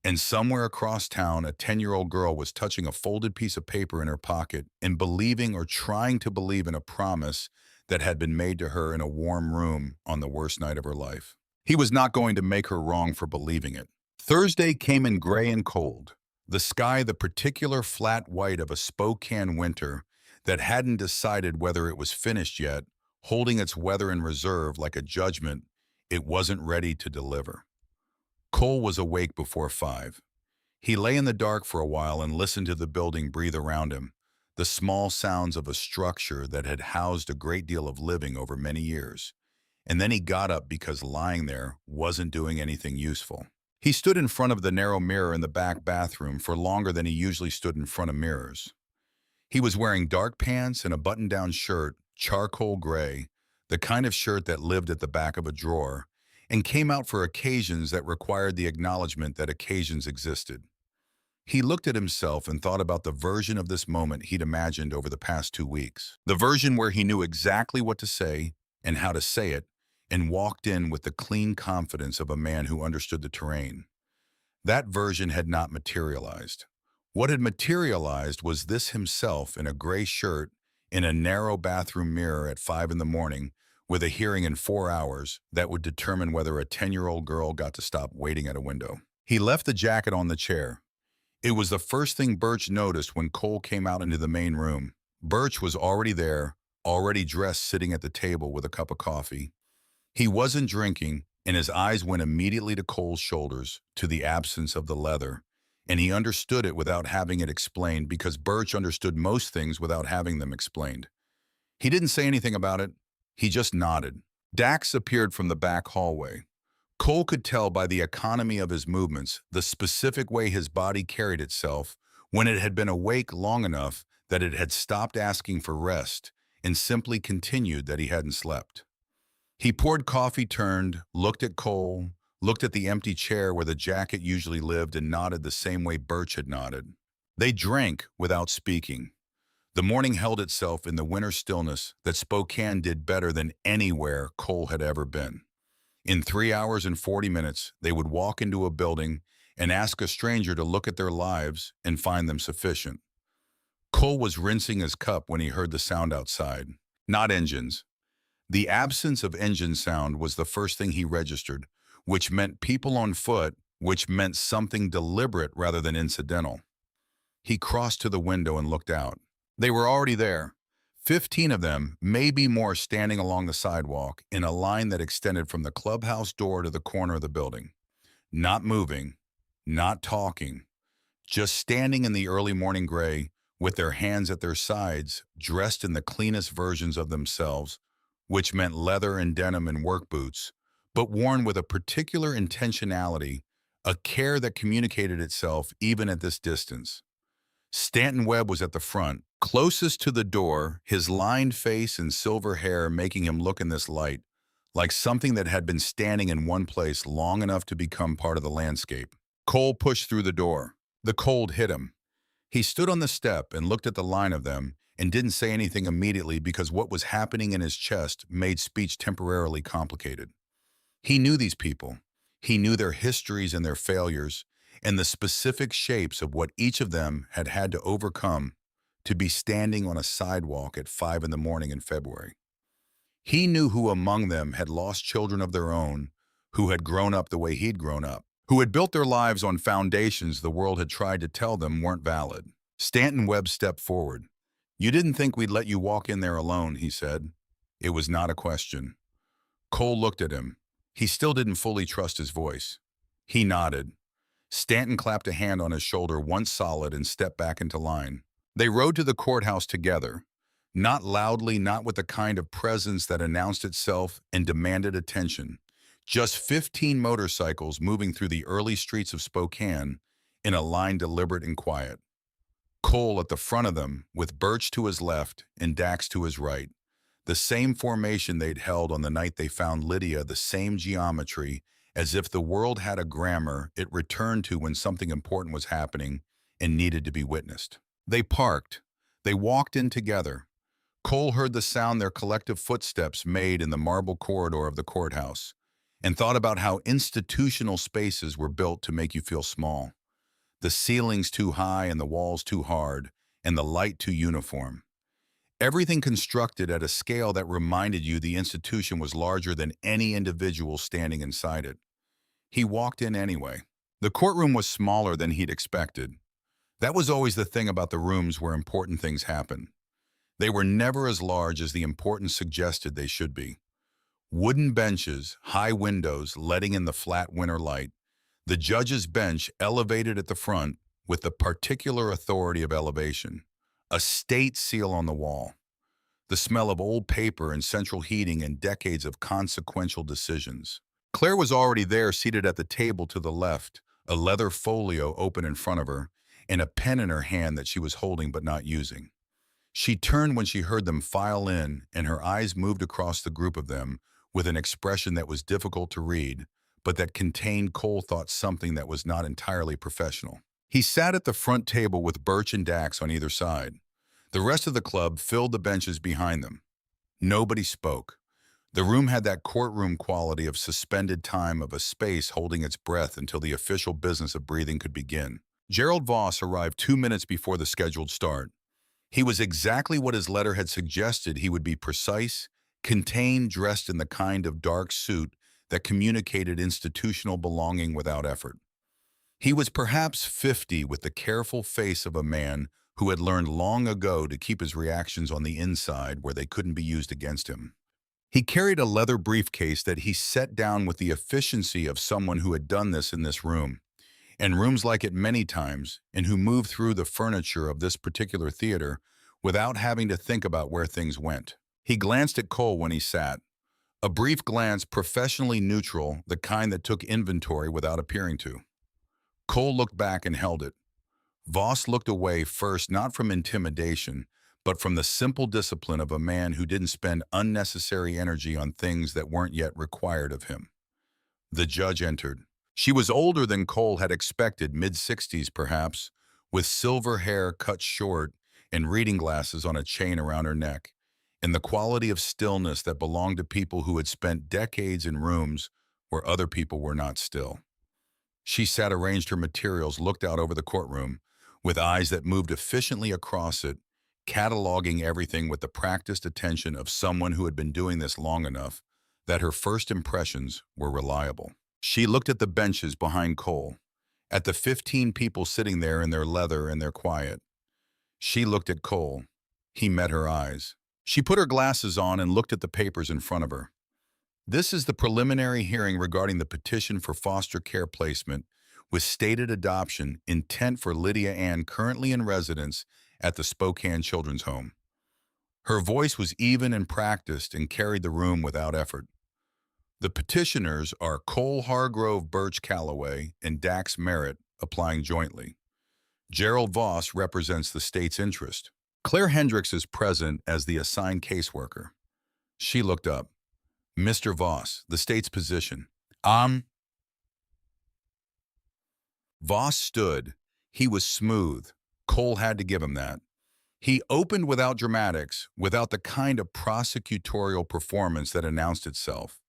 And somewhere across town, a 10-year-old girl was touching a folded piece of paper in her pocket and believing or trying to believe in a promise that had been made to her in a warm room on the worst night of her life. He was not going to make her wrong for believing it. Thursday came in gray and cold. The sky, the particular flat white of a Spokane winter that hadn't decided whether it was finished yet, holding its weather in reserve like a judgment it wasn't ready to deliver. Cole was awake before 5. He lay in the dark for a while and listened to the building breathe around him, the small sounds of a structure that had housed a great deal of living over many years. And then he got up because lying there wasn't doing anything useful. He stood in front of the narrow mirror in the back bathroom for longer than he usually stood in front of mirrors. He was wearing dark pants and a button-down shirt, charcoal gray, the kind of shirt that lived at the back of a drawer, and came out for occasions that required the acknowledgement that occasions existed. He looked at himself and thought about the version of this moment he'd imagined over the past 2 weeks. The version where he knew exactly what to say and how to say it, and walked in with the clean confidence of a man who understood the terrain. That version had not materialized. What had materialized was this himself in a gray shirt, in a narrow bathroom mirror at 5 in the morning, with a hearing in 4 hours that would determine whether a 10-year-old girl got to stop waiting at a window. He left the jacket on the chair. It was the first thing Birch noticed when Cole came out into the main room. Birch was already there, already dressed, sitting at the table with a cup of coffee. He wasn't drinking, and his eyes went immediately to Cole's shoulders, to the absence of the leather. And he understood it without having it explained, because Birch understood most things without having them explained. He didn't say anything about it. He just nodded. Dax appeared from the back hallway. Cole could tell by the economy of his movements, the specific way his body carried itself, when it had been awake long enough that it had stopped asking for rest and simply continued that he hadn't slept. He poured coffee, turned, looked at Cole, looked at the empty chair where the jacket usually lived, and nodded the same way Birch had nodded. They drank without speaking. The morning held itself in the winter stillness that Spokane did better than anywhere Cole had ever been. In 3 hours and 40 minutes, they would walk into a building and ask a stranger to look at their lives and find them sufficient. Cole was rinsing his cup when he heard the sound outside. Not engines. The absence of engine sound was the first thing he registered, which meant people on foot, which meant something deliberate rather than incidental. He crossed to the window and looked out. They were already there. 15 of them, maybe more, standing along the sidewalk in a line that extended from the clubhouse door to the corner of the building. Not moving, not talking, just standing in the early morning gray with their hands at their sides, dressed in the cleanest versions of themselves, which meant leather and denim and work boots, but worn with a particular intentionality, a care that communicated itself even at this distance. Stanton Webb was at the front, closest to the door, his lined face and silver hair making him look in this light like something that had been standing in one place long enough to become part of the landscape. Cole pushed through the door. The cold hit him. He stood on the step and looked at the line of them and didn't say anything immediately because what was happening in his chest made speech temporarily complicated. He knew these people. He knew their histories and their failures, and the specific shapes of what each of them had had to overcome to be standing on a sidewalk at 5 in the morning in February. He knew who among them had lost children of their own, who had grown up the way he'd grown up, who had built their lives on foundations the world had tried to tell them weren't valid. Stanton Webb stepped forward. "You didn't think we'd let you walk in there alone," he said. It was not a question. Cole looked at him. He still didn't fully trust his voice. He nodded. Stanton clapped a hand on his shoulder once solid and stepped back into line. They rode to the courthouse together, not loudly, not with the kind of presence that announced itself and demanded attention. Just 15 motorcycles moving through the early streets of Spokane in a line deliberate and quiet. Cole at the front of them, with Birch to his left and Dax to his right. The same formation they'd held on the night they found Lydia, the same geometry, as if the world had a grammar it returned to when something important was happening and needed to be witnessed. They parked. They walked in together. Cole heard the sound their collective footsteps made in the marble corridor of the courthouse and thought about how institutional spaces were built to make you feel small. The ceilings too high and the walls too hard and the light too uniform. Everything constructed at a scale that reminded you the institution was larger than any individual standing inside it. He walked in anyway. The courtroom was smaller than he'd expected. That was always the thing about the rooms where important things happen. They were never as large as the importance suggested they should be. Wooden benches, high windows letting in the flat winter light, the judge's bench elevated at the front with the particular authority of elevation, a state seal on the wall, the smell of old paper and central heating and decades of consequential decisions. Claire was already there, seated at the table to the left, a leather folio open in front of her, and a pen in her hand that she was holding but not using. She turned when she heard them file in, and her eyes moved across the group of them with an expression that was difficult to read, but that contained, Cole thought, something that was not entirely professional. He sat at the front table with Birch and Dax on either side. The rest of the club filled the benches behind them. Nobody spoke. The room had that courtroom quality of suspended time, of a space holding its breath until the official business of breathing could begin. Gerald Voss arrived 2 minutes before the scheduled start. He was exactly what his letter had suggested. He would be precise, contained, dressed in the kind of dark suit that communicated institutional belonging without effort. He was perhaps 50, with the careful face of a man who had learned long ago to keep his reactions on the inside where they couldn't be used against him. He carried a leather briefcase that he set down with the efficiency of someone who had done this in this room, and rooms like it many times, and who moved through the furniture of this particular theater without having to think about where things went. He glanced at Cole when he sat. A brief glance, professionally neutral, the kind that took inventory without appearing to. Cole looked back and held it. Voss looked away first, not from intimidation, but from the simple discipline of a man who didn't spend unnecessary energy on things that weren't yet required of him. The judge entered. She was older than Cole had expected, mid-60s perhaps, with silver hair cut short and reading glasses on a chain around her neck, and the quality of stillness that belonged to people who had spent decades in rooms where other people were not still. She sat, arranged her materials, looked out over the courtroom with eyes that moved efficiently across it, cataloging everything with the practiced attention of someone who had been doing this long enough that her first impressions were reliable. She looked at the benches behind Cole, at the 15 people sitting there in their leather and their quiet. She looked at Cole. He met her eyes. She put her glasses on and looked at the papers in front of her. This is the preliminary hearing regarding the petition for foster care placement with stated adoption intent for Lydia Ann, currently in residence at the Spokane Children's Home. Her voice was even and practiced and carried the room without effort. The petitioners are Cole Hargrove Birch Calloway and Dax Merritt, applying jointly. Gerald Voss represents the state's interest. Claire Hendricks is present as the assigned caseworker. She looked up. Mr. Voss, the state's position. Voss stood. He was smooth. Cole had to give him that. He opened without dramatics, without the kind of prosecutorial performance that announced itself.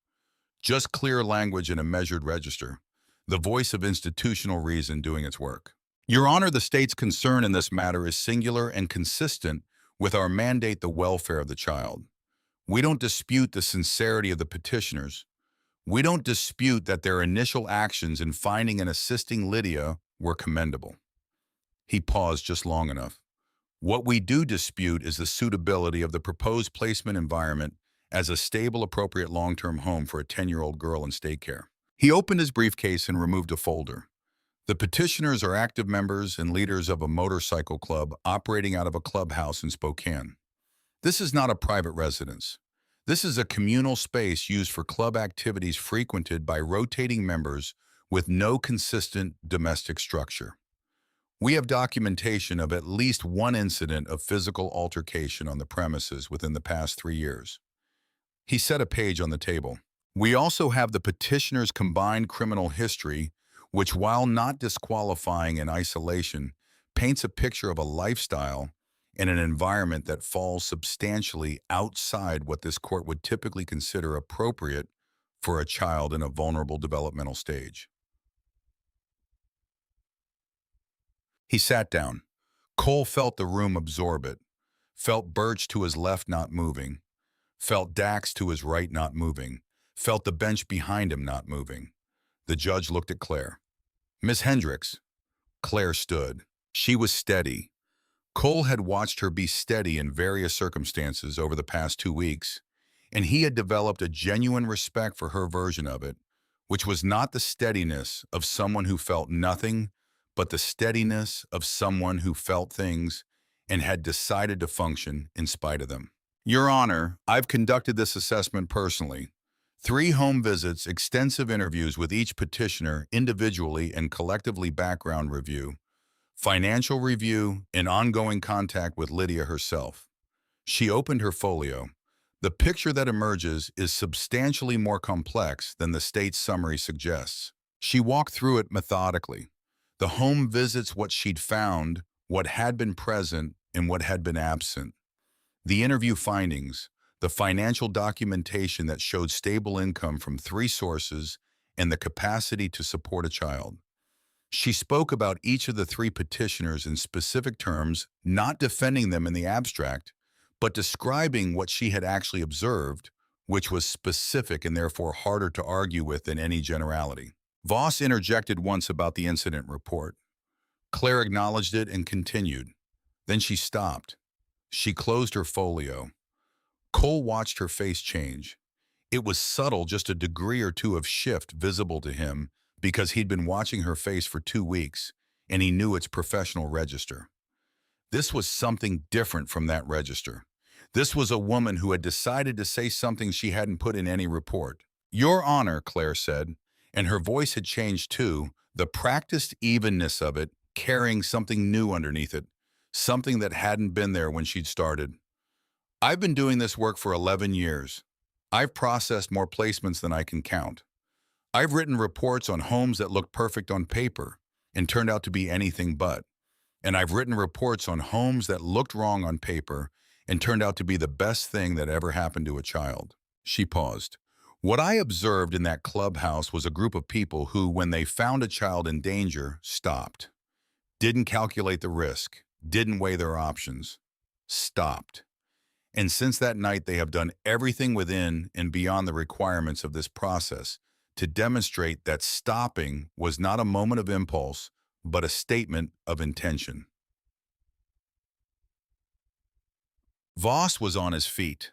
Just clear language and a measured register. The voice of institutional reason doing its work. Your Honor, the state's concern in this matter is singular and consistent with our mandate, the welfare of the child. We don't dispute the sincerity of the petitioners. We don't dispute that their initial actions in finding and assisting Lydia were commendable. He paused just long enough. What we do dispute is the suitability of the proposed placement environment as a stable, appropriate long-term home for a 10-year-old girl in state care. He opened his briefcase and removed a folder. The petitioners are active members and leaders of a motorcycle club operating out of a clubhouse in Spokane. This is not a private residence. This is a communal space used for club activities frequented by rotating members with no consistent domestic structure. We have documentation of at least one incident of physical altercation on the premises within the past 3 years. He set a page on the table. We also have the petitioner's combined criminal history, which, while not disqualifying in isolation, paints a picture of a lifestyle and an environment that falls substantially outside what this court would typically consider appropriate for a child in a vulnerable developmental stage. He sat down. Cole felt the room absorb it, felt Birch to his left not moving, felt Dax to his right not moving, felt the bench behind him not moving. The judge looked at Claire. Miss Hendricks. Claire stood. She was steady. Cole had watched her be steady in various circumstances over the past 2 weeks, and he had developed a genuine respect for her version of it, which was not the steadiness of someone who felt nothing, but the steadiness of someone who felt things and had decided to function in spite of them. Your Honor, I've conducted this assessment personally. 3 home visits, extensive interviews with each petitioner individually and collectively, background review, financial review, and ongoing contact with Lydia herself. She opened her folio. The picture that emerges is substantially more complex than the state's summary suggests. She walked through it methodically. The home visits, what she'd found, what had been present, and what had been absent. The interview findings, the financial documentation that showed stable income from 3 sources and the capacity to support a child. She spoke about each of the 3 petitioners in specific terms, not defending them in the abstract, but describing what she had actually observed, which was specific and therefore harder to argue with than any generality. Voss interjected once about the incident report. Claire acknowledged it and continued. Then she stopped. She closed her folio. Cole watched her face change. It was subtle, just a degree or 2 of shift visible to him, because he'd been watching her face for 2 weeks, and he knew its professional register. This was something different from that register. This was a woman who had decided to say something she hadn't put in any report. Your Honor, Claire said, and her voice had changed too, the practiced evenness of it, carrying something new underneath it, something that hadn't been there when she'd started. I've been doing this work for 11 years. I've processed more placements than I can count. I've written reports on homes that looked perfect on paper and turned out to be anything but. And I've written reports on homes that looked wrong on paper and turned out to be the best thing that ever happened to a child. She paused. What I observed in that clubhouse was a group of people who, when they found a child in danger, stopped. Didn't calculate the risk, didn't weigh their options, stopped. And since that night, they have done everything within and beyond the requirements of this process to demonstrate that stopping was not a moment of impulse, but a statement of intention. Voss was on his feet.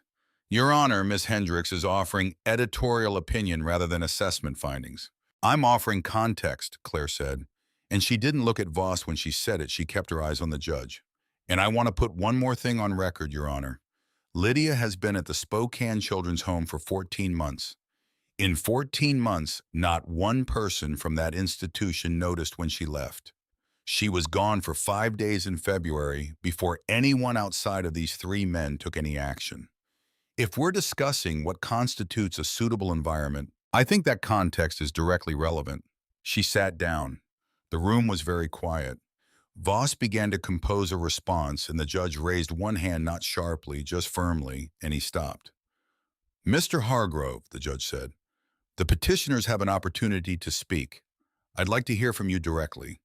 Your Honor, Miss Hendricks is offering editorial opinion rather than assessment findings. I'm offering context, Claire said. And she didn't look at Voss when she said it. She kept her eyes on the judge. And I want to put one more thing on record, Your Honor. Lydia has been at the Spokane Children's Home for 14 months. In 14 months, not one person from that institution noticed when she left. She was gone for 5 days in February before anyone outside of these three men took any action. If we're discussing what constitutes a suitable environment, I think that context is directly relevant. She sat down. The room was very quiet. Voss began to compose a response, and the judge raised one hand not sharply, just firmly, and he stopped. Mr. Hargrove, the judge said, the petitioners have an opportunity to speak. I'd like to hear from you directly.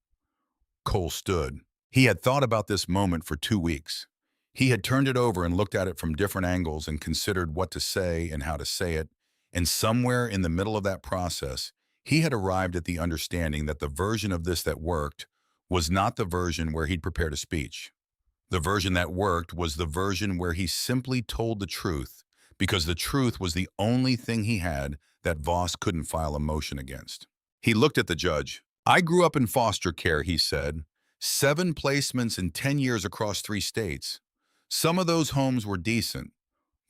Cole stood. He had thought about this moment for 2 weeks. He had turned it over and looked at it from different angles and considered what to say and how to say it, and somewhere in the middle of that process, he had arrived at the understanding that the version of this that worked was not the version where he'd prepared a speech. The version that worked was the version where he simply told the truth, because the truth was the only thing he had that Voss couldn't file a motion against. He looked at the judge. I grew up in foster care, he said. 7 placements in 10 years across 3 states. Some of those homes were decent.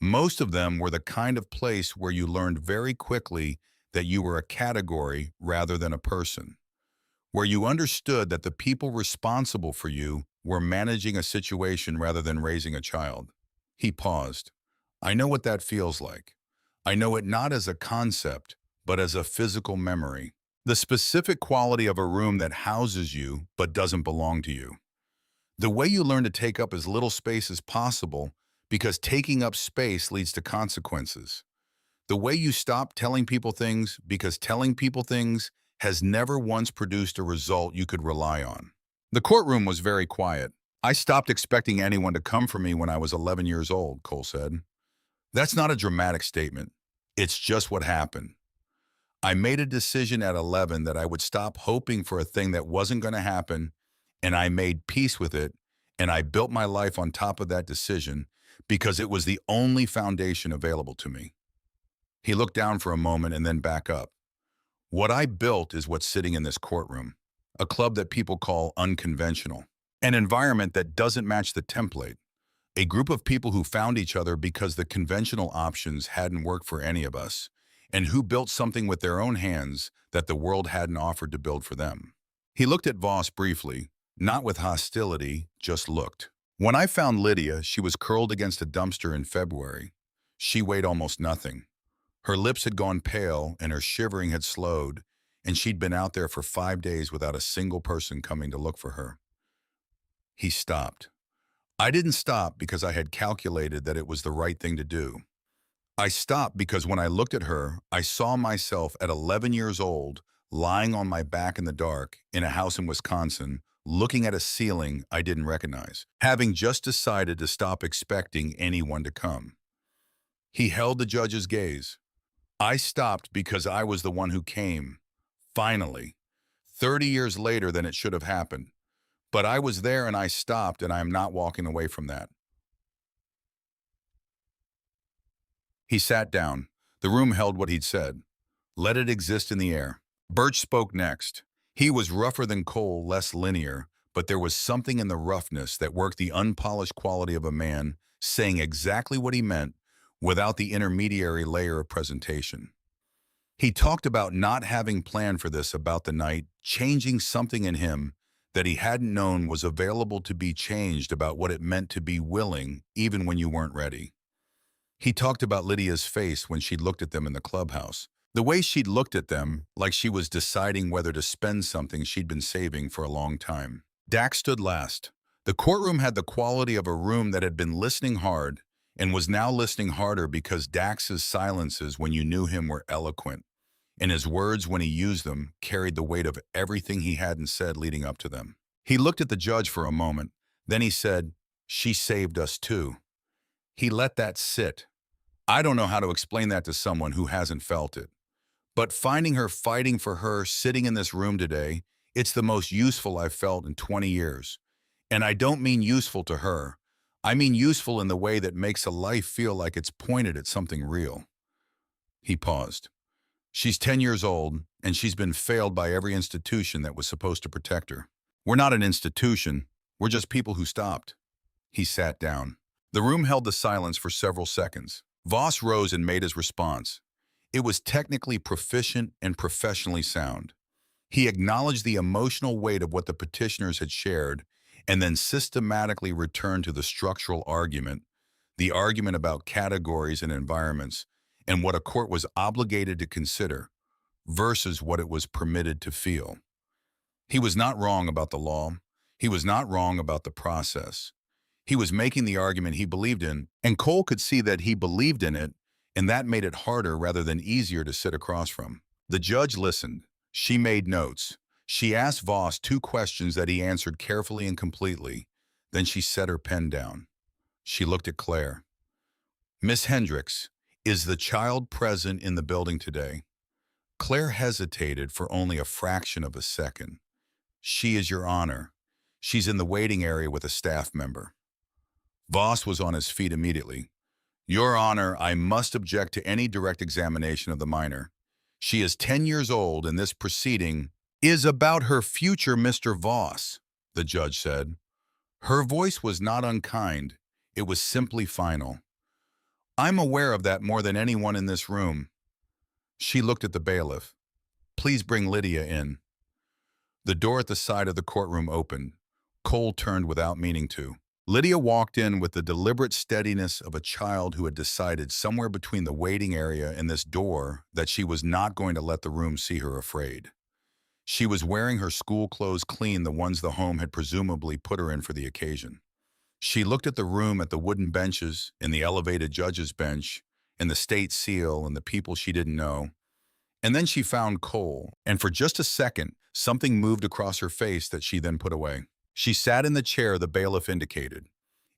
Most of them were the kind of place where you learned very quickly that you were a category rather than a person, where you understood that the people responsible for you were managing a situation rather than raising a child. He paused. I know what that feels like. I know it not as a concept, but as a physical memory. The specific quality of a room that houses you but doesn't belong to you. The way you learn to take up as little space as possible because taking up space leads to consequences. The way you stop telling people things because telling people things has never once produced a result you could rely on. The courtroom was very quiet. I stopped expecting anyone to come for me when I was 11 years old, Cole said. That's not a dramatic statement. It's just what happened. I made a decision at 11 that I would stop hoping for a thing that wasn't going to happen, and I made peace with it, and I built my life on top of that decision because it was the only foundation available to me. He looked down for a moment and then back up. What I built is what's sitting in this courtroom, a club that people call unconventional, an environment that doesn't match the template, a group of people who found each other because the conventional options hadn't worked for any of us, and who built something with their own hands that the world hadn't offered to build for them. He looked at Voss briefly, not with hostility, just looked. When I found Lydia, she was curled against a dumpster in February. She weighed almost nothing. Her lips had gone pale and her shivering had slowed, and she'd been out there for 5 days without a single person coming to look for her. He stopped. I didn't stop because I had calculated that it was the right thing to do. I stopped because when I looked at her, I saw myself at 11 years old, lying on my back in the dark in a house in Wisconsin, looking at a ceiling I didn't recognize, having just decided to stop expecting anyone to come. He held the judge's gaze. I stopped because I was the one who came, finally, 30 years later than it should have happened. But I was there and I stopped, and I am not walking away from that. He sat down. The room held what he'd said. Let it exist in the air. Birch spoke next. He was rougher than Cole, less linear, but there was something in the roughness that worked the unpolished quality of a man saying exactly what he meant without the intermediary layer of presentation. He talked about not having planned for this about the night, changing something in him that he hadn't known was available to be changed about what it meant to be willing, even when you weren't ready. He talked about Lydia's face when she'd looked at them in the clubhouse. The way she'd looked at them, like she was deciding whether to spend something she'd been saving for a long time. Dax stood last. The courtroom had the quality of a room that had been listening hard and was now listening harder because Dax's silences when you knew him were eloquent, and his words when he used them carried the weight of everything he hadn't said leading up to them. He looked at the judge for a moment, then he said, "She saved us too." He let that sit. I don't know how to explain that to someone who hasn't felt it. But finding her fighting for her sitting in this room today, it's the most useful I've felt in 20 years. And I don't mean useful to her. I mean useful in the way that makes a life feel like it's pointed at something real. He paused. She's 10 years old, and she's been failed by every institution that was supposed to protect her. We're not an institution. We're just people who stopped. He sat down. The room held the silence for several seconds. Voss rose and made his response. It was technically proficient and professionally sound. He acknowledged the emotional weight of what the petitioners had shared and then systematically returned to the structural argument, the argument about categories and environments, and what a court was obligated to consider versus what it was permitted to feel. He was not wrong about the law. He was not wrong about the process. He was making the argument he believed in, and Cole could see that he believed in it, and that made it harder rather than easier to sit across from. The judge listened. She made notes. She asked Voss 2 questions that he answered carefully and completely. Then she set her pen down. She looked at Claire. "Miss Hendricks, is the child present in the building today?" Claire hesitated for only a fraction of a second. "She is, Your Honor. She's in the waiting area with a staff member." Voss was on his feet immediately. "Your Honor, I must object to any direct examination of the minor. She is 10 years old, and this proceeding is about her future, Mr. Voss," the judge said. Her voice was not unkind. It was simply final. "I'm aware of that more than anyone in this room." She looked at the bailiff. "Please bring Lydia in." The door at the side of the courtroom opened. Cole turned without meaning to. Lydia walked in with the deliberate steadiness of a child who had decided somewhere between the waiting area and this door that she was not going to let the room see her afraid. She was wearing her school clothes clean, the ones the home had presumably put her in for the occasion. She looked at the room, at the wooden benches, and the elevated judge's bench, and the state seal, and the people she didn't know. And then she found Cole, and for just a second, something moved across her face that she then put away. She sat in the chair the bailiff indicated.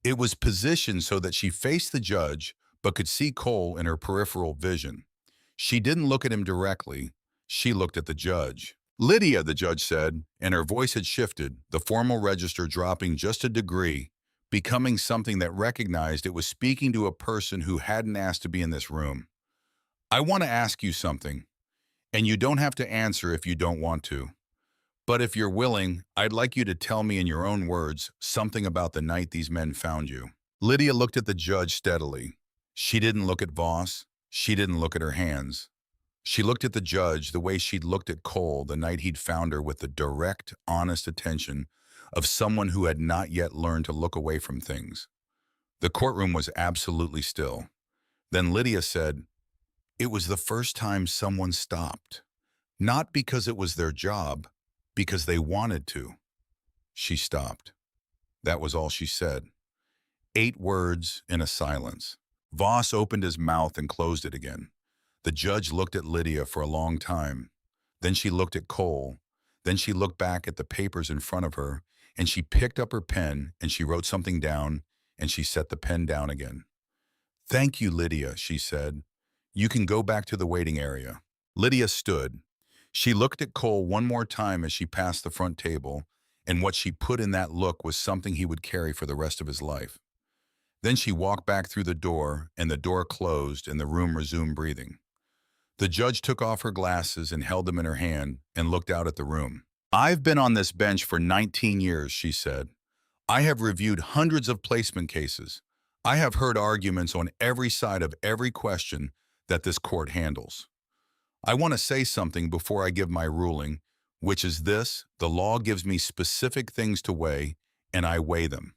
It was positioned so that she faced the judge, but could see Cole in her peripheral vision. She didn't look at him directly. She looked at the judge. "Lydia," the judge said, and her voice had shifted, the formal register dropping just a degree, becoming something that recognized it was speaking to a person who hadn't asked to be in this room. "I want to ask you something, and you don't have to answer if you don't want to. But if you're willing, I'd like you to tell me in your own words something about the night these men found you." Lydia looked at the judge steadily. She didn't look at Voss. She didn't look at her hands. She looked at the judge the way she'd looked at Cole the night he'd found her, with the direct, honest attention of someone who had not yet learned to look away from things. The courtroom was absolutely still. Then Lydia said, "It was the first time someone stopped. Not because it was their job, because they wanted to." She stopped. That was all she said. 8 words in a silence. Voss opened his mouth and closed it again. The judge looked at Lydia for a long time. Then she looked at Cole. Then she looked back at the papers in front of her, and she picked up her pen and she wrote something down, and she set the pen down again. "Thank you, Lydia," she said. "You can go back to the waiting area." Lydia stood. She looked at Cole one more time as she passed the front table, and what she put in that look was something he would carry for the rest of his life. Then she walked back through the door, and the door closed, and the room resumed breathing. The judge took off her glasses and held them in her hand and looked out at the room. "I've been on this bench for 19 years, she said. "I have reviewed hundreds of placement cases. I have heard arguments on every side of every question that this court handles. I want to say something before I give my ruling, which is this: the law gives me specific things to weigh, and I weigh them.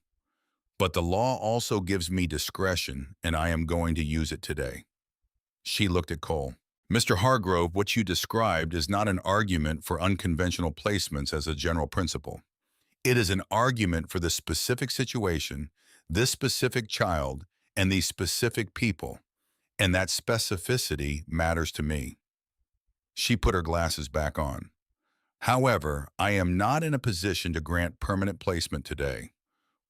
But the law also gives me discretion, and I am going to use it today." She looked at Cole. "Mr. Hargrove, what you described is not an argument for unconventional placements as a general principle. It is an argument for the specific situation, this specific child, and these specific people, and that specificity matters to me. She put her glasses back on. However, I am not in a position to grant permanent placement today.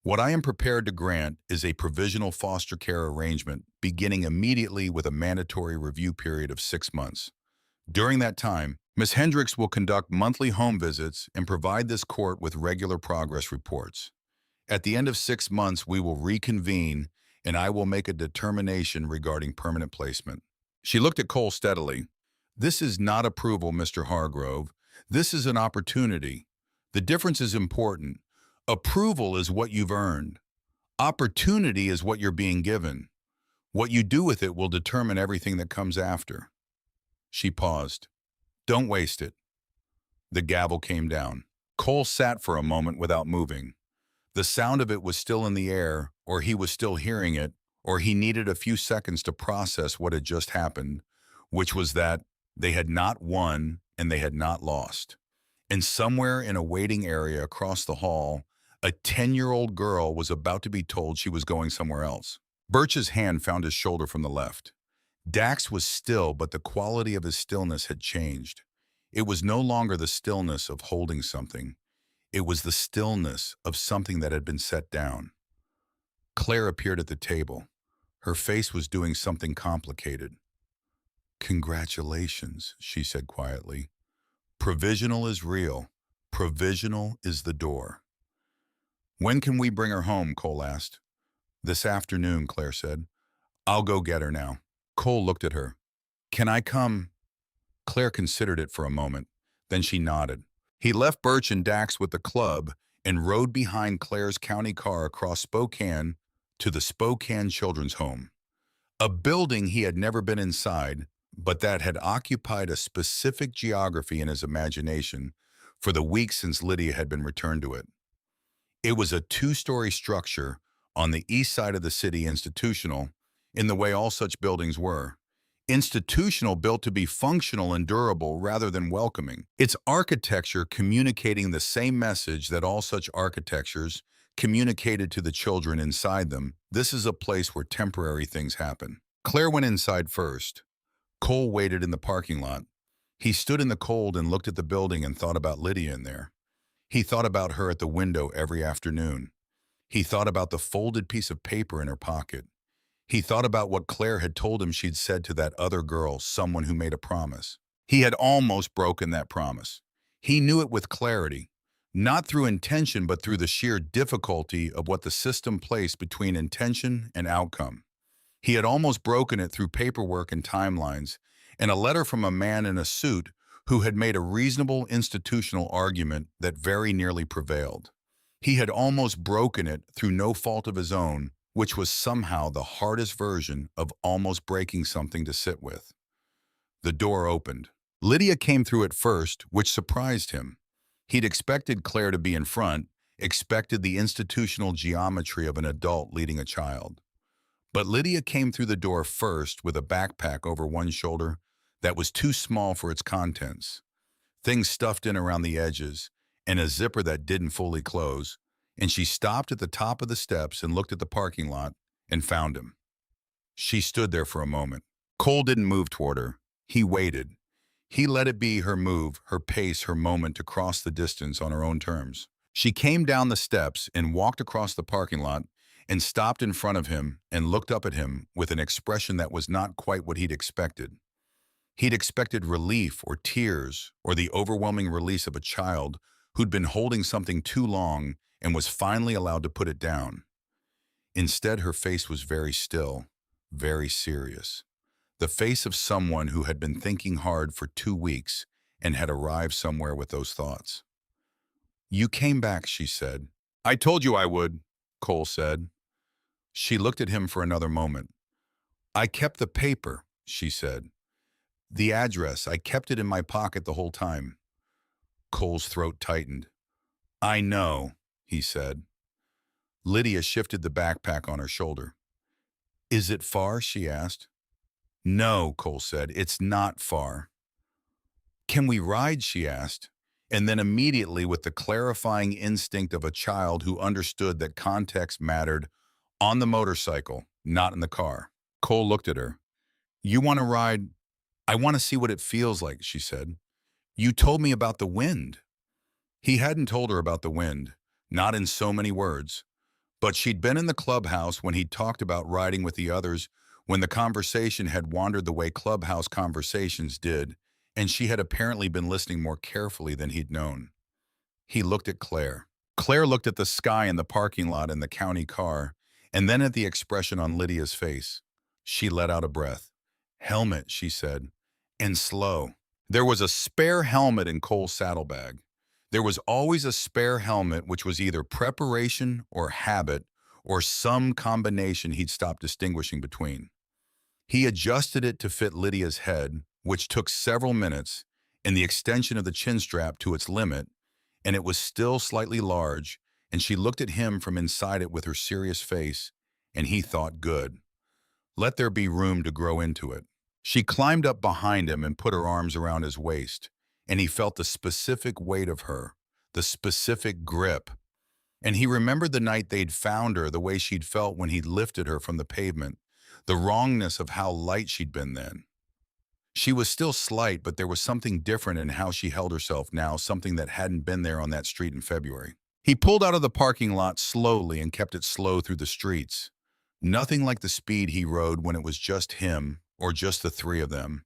What I am prepared to grant is a provisional foster care arrangement beginning immediately with a mandatory review period of 6 months. During that time, Ms. Hendricks will conduct monthly home visits and provide this court with regular progress reports. At the end of 6 months, we will reconvene and I will make a determination regarding permanent placement. She looked at Cole steadily. This is not approval, Mr. Hargrove. This is an opportunity. The difference is important. Approval is what you've earned. Opportunity is what you're being given. What you do with it will determine everything that comes after. She paused. Don't waste it. The gavel came down. Cole sat for a moment without moving. The sound of it was still in the air, or he was still hearing it, or he needed a few seconds to process what had just happened, which was that they had not won and they had not lost. And somewhere in a waiting area across the hall, a 10-year-old girl was about to be told she was going somewhere else. Birch's hand found his shoulder from the left. Dax was still, but the quality of his stillness had changed. It was no longer the stillness of holding something. It was the stillness of something that had been set down. Claire appeared at the table. Her face was doing something complicated. Congratulations, she said quietly. Provisional is real. Provisional is the door. When can we bring her home? Cole asked. This afternoon, Claire said. I'll go get her now. Cole looked at her. Can I come? Claire considered it for a moment. Then she nodded. He left Birch and Dax with the club and rode behind Claire's county car across Spokane to the Spokane Children's Home, a building he had never been inside, but that had occupied a specific geography in his imagination for the weeks since Lydia had been returned to it. It was a two-story structure on the east side of the city, institutional, in the way all such buildings were. Institutional, built to be functional and durable rather than welcoming. Its architecture communicating the same message that all such architectures communicated to the children inside them. This is a place where temporary things happen. Claire went inside first. Cole waited in the parking lot. He stood in the cold and looked at the building and thought about Lydia in there. He thought about her at the window every afternoon. He thought about the folded piece of paper in her pocket. He thought about what Claire had told him she'd said to that other girl, someone who made a promise. He had almost broken that promise. He knew it with clarity, not through intention, but through the sheer difficulty of what the system placed between intention and outcome. He had almost broken it through paperwork and timelines, and a letter from a man in a suit who had made a reasonable institutional argument that very nearly prevailed. He had almost broken it through no fault of his own, which was somehow the hardest version of almost breaking something to sit with. The door opened. Lydia came through it first, which surprised him. He'd expected Claire to be in front, expected the institutional geometry of an adult leading a child. But Lydia came through the door first with a backpack over one shoulder that was too small for its contents, things stuffed in around the edges, and a zipper that didn't fully close, and she stopped at the top of the steps and looked at the parking lot and found him. She stood there for a moment. Cole didn't move toward her. He waited. He let it be her move, her pace, her moment to cross the distance on her own terms. She came down the steps and walked across the parking lot and stopped in front of him and looked up at him with an expression that was not quite what he'd expected. He'd expected relief or tears or the overwhelming release of a child who'd been holding something too long and was finally allowed to put it down. Instead, her face was very still, very serious. The face of someone who had been thinking hard for 2 weeks and had arrived somewhere with those thoughts. You came back, she said. I told you I would, Cole said. She looked at him for another moment. I kept the paper, she said. The address, I kept it in my pocket the whole time. Cole's throat tightened. I know, he said. Lydia shifted the backpack on her shoulder. Is it far? She asked. No, Cole said. It's not far. Can we ride? She asked. And then immediately, with the clarifying instinct of a child who understood that context mattered, on the motorcycle, not in the car. Cole looked at her. "You want to ride? I want to see what it feels like," she said. "You told me about the wind." He hadn't told her about the wind, not in so many words. But she'd been in the clubhouse when he'd talked about riding with the others, when the conversation had wandered the way clubhouse conversations did, and she had apparently been listening more carefully than he'd known. He looked at Claire. Claire looked at the sky in the parking lot and the county car, and then at the expression on Lydia's face. She let out a breath. "Helmet," she said, "and slow." There was a spare helmet in Cole's saddlebag. There was always a spare helmet, which was either preparation or habit or some combination he'd stopped distinguishing between. He adjusted it to fit Lydia's head, which took several minutes, and the extension of the chin strap to its limit, and it was still slightly large, and she looked at him from inside it with her serious face, and he thought, good. Let there be room to grow into it. She climbed up behind him and put her arms around his waist, and he felt the specific weight of her, the specific grip. And he remembered the night they'd found her, the way she'd felt when he'd lifted her from the pavement, the wrongness of how light she'd been then. She was still slight, but there was something different in how she held herself now, something that hadn't been there on that street in February. He pulled out of the parking lot slowly and kept it slow through the streets. Nothing like the speed he rode when it was just him, or just the three of them.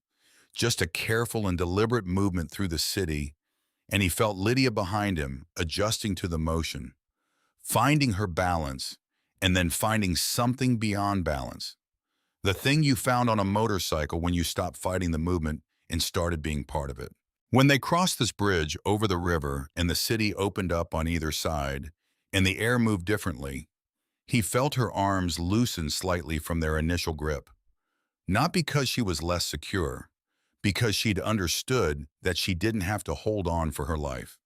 Just a careful and deliberate movement through the city, and he felt Lydia behind him, adjusting to the motion, finding her balance, and then finding something beyond balance. The thing you found on a motorcycle when you stopped fighting the movement and started being part of it. When they crossed this bridge over the river and the city opened up on either side, and the air moved differently, he felt her arms loosen slightly from their initial grip. Not because she was less secure, because she'd understood that she didn't have to hold on for her life.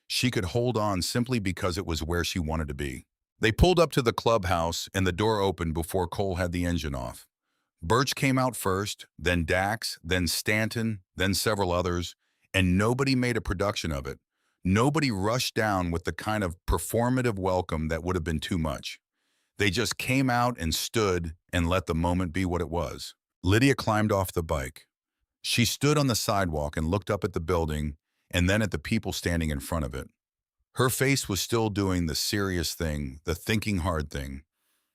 She could hold on simply because it was where she wanted to be. They pulled up to the clubhouse and the door opened before Cole had the engine off. Birch came out first, then Dax, then Stanton, then several others, and nobody made a production of it. Nobody rushed down with the kind of performative welcome that would have been too much. They just came out and stood and let the moment be what it was. Lydia climbed off the bike. She stood on the sidewalk and looked up at the building and then at the people standing in front of it. Her face was still doing the serious thing, the thinking hard thing.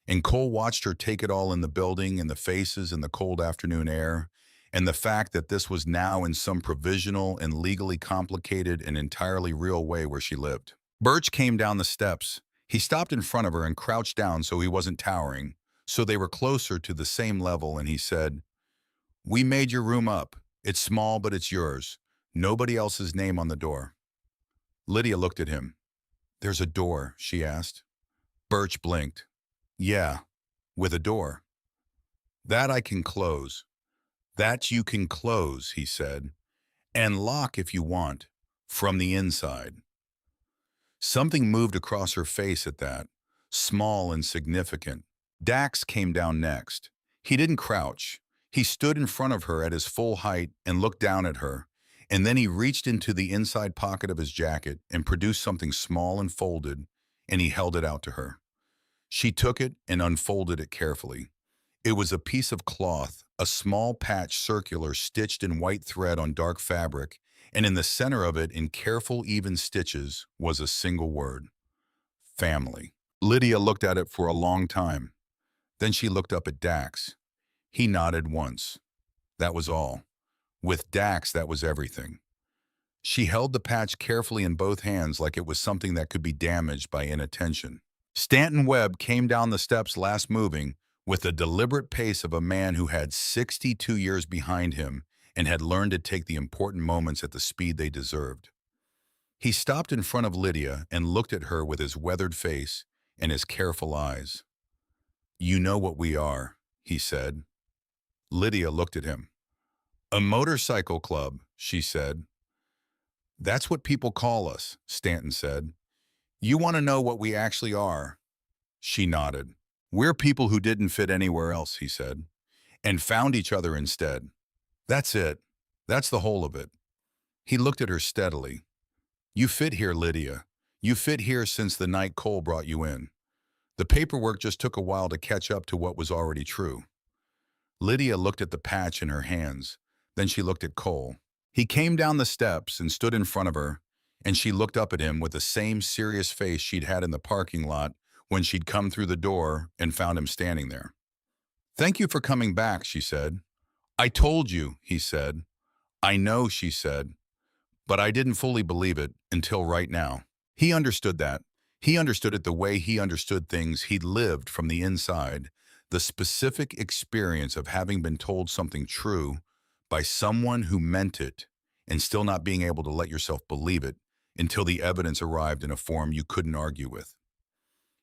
And Cole watched her take it all in, the building and the faces and the cold afternoon air, and the fact that this was now in some provisional and legally complicated and entirely real way where she lived. Birch came down the steps. He stopped in front of her and crouched down so he wasn't towering, so they were closer to the same level, and he said, "We made your room up. It's small, but it's yours. Nobody else's name on the door." Lydia looked at him. "There's a door?" she asked. Birch blinked. "Yeah, with a door." "That I can close." "That you can close," he said, "and lock if you want, from the inside." Something moved across her face at that, small and significant. Dax came down next. He didn't crouch. He stood in front of her at his full height and looked down at her, and then he reached into the inside pocket of his jacket and produced something small and folded, and he held it out to her. She took it and unfolded it carefully. It was a piece of cloth, a small patch circular stitched in white thread on dark fabric, and in the center of it, in careful, even stitches, was a single word: family. Lydia looked at it for a long time. Then she looked up at Dax. He nodded once. That was all. With Dax, that was everything. She held the patch carefully in both hands like it was something that could be damaged by inattention. Stanton Webb came down the steps last moving with the deliberate pace of a man who had 62 years behind him and had learned to take the important moments at the speed they deserved. He stopped in front of Lydia and looked at her with his weathered face and his careful eyes. "You know what we are," he said. Lydia looked at him. "A motorcycle club," she said. "That's what people call us," Stanton said. "You want to know what we actually are?" She nodded. "We're people who didn't fit anywhere else," he said, "and found each other instead. That's it. That's the whole of it." He looked at her steadily. You fit here, Lydia. You fit here since the night Cole brought you in. The paperwork just took a while to catch up to what was already true. Lydia looked at the patch in her hands. Then she looked at Cole. He came down the steps and stood in front of her, and she looked up at him with the same serious face she'd had in the parking lot when she'd come through the door and found him standing there. "Thank you for coming back," she said. "I told you," he said. "I know," she said, "but I didn't fully believe it until right now." He understood that. He understood it the way he understood things he'd lived from the inside, the specific experience of having been told something true by someone who meant it and still not being able to let yourself believe it until the evidence arrived in a form you couldn't argue with.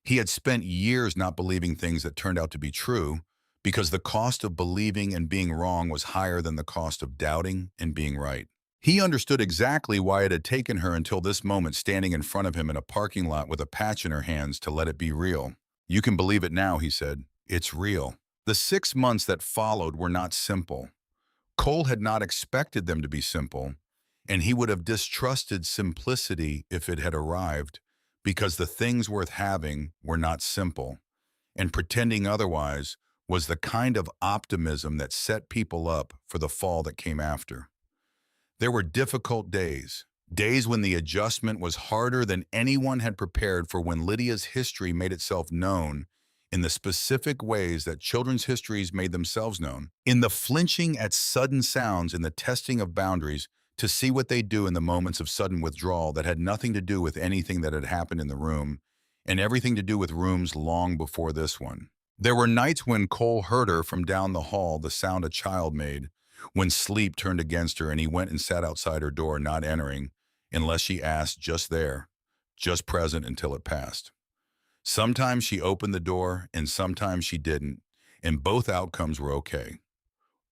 He had spent years not believing things that turned out to be true because the cost of believing and being wrong was higher than the cost of doubting and being right. He understood exactly why it had taken her until this moment standing in front of him in a parking lot with a patch in her hands to let it be real. "You can believe it now," he said. "It's real." The 6 months that followed were not simple. Cole had not expected them to be simple, and he would have distrusted simplicity if it had arrived, because the things worth having were not simple, and pretending otherwise was the kind of optimism that set people up for the fall that came after. There were difficult days, days when the adjustment was harder than anyone had prepared for, when Lydia's history made itself known in the specific ways that children's histories made themselves known, in the flinching at sudden sounds, in the testing of boundaries to see what they do in the moments of sudden withdrawal that had nothing to do with anything that had happened in the room and everything to do with rooms long before this one. There were nights when Cole heard her from down the hall, the sound a child made, when sleep turned against her and he went and sat outside her door, not entering unless she asked, just there, just present until it passed. Sometimes she opened the door and sometimes she didn't, and both outcomes were okay.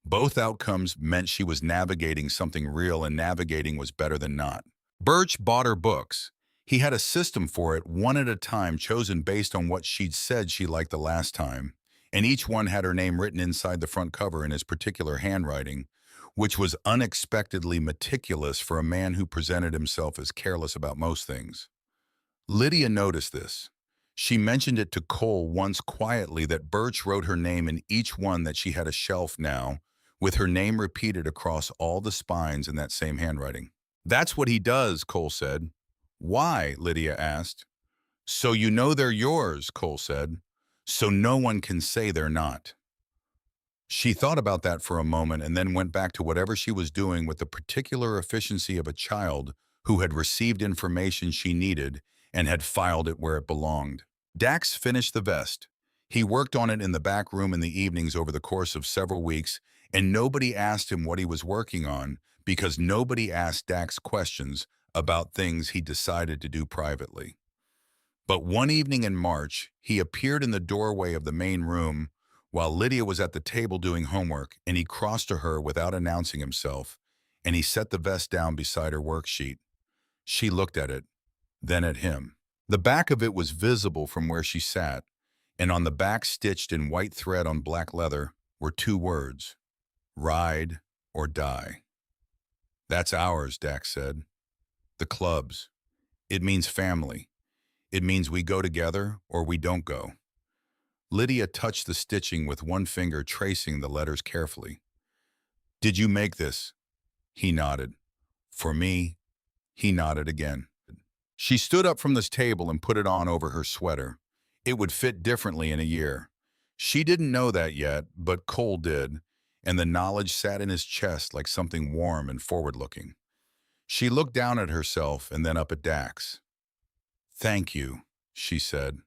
Both outcomes meant she was navigating something real, and navigating was better than not. Birch bought her books. He had a system for it, one at a time, chosen based on what she'd said she liked the last time, and each one had her name written inside the front cover in his particular handwriting, which was unexpectedly meticulous for a man who presented himself as careless about most things. Lydia noticed this. She mentioned it to Cole once quietly, that Birch wrote her name in each one, that she had a shelf now, with her name repeated across all the spines in that same handwriting. "That's what he does," Cole said. "Why?" Lydia asked. "So you know they're yours," Cole said. "So no one can say they're not." She thought about that for a moment and then went back to whatever she was doing with the particular efficiency of a child who had received information she needed and had filed it where it belonged. Dax finished the vest. He worked on it in the back room in the evenings over the course of several weeks, and nobody asked him what he was working on because nobody asked Dax questions about things he decided to do privately. But one evening in March, he appeared in the doorway of the main room while Lydia was at the table doing homework, and he crossed to her without announcing himself, and he set the vest down beside her worksheet. She looked at it, then at him. The back of it was visible from where she sat, and on the back, stitched in white thread on black leather, were 2 words: ride or die. "That's ours," Dax said. "The club's. It means family. It means we go together or we don't go." Lydia touched the stitching with one finger, tracing the letters carefully. "Did you make this?" He nodded. "For me?" He nodded again. She stood up from this table and put it on over her sweater. It would fit differently in a year. She didn't know that yet, but Cole did, and the knowledge sat in his chest like something warm and forward-looking. She looked down at herself and then up at Dax. "Thank you," she said.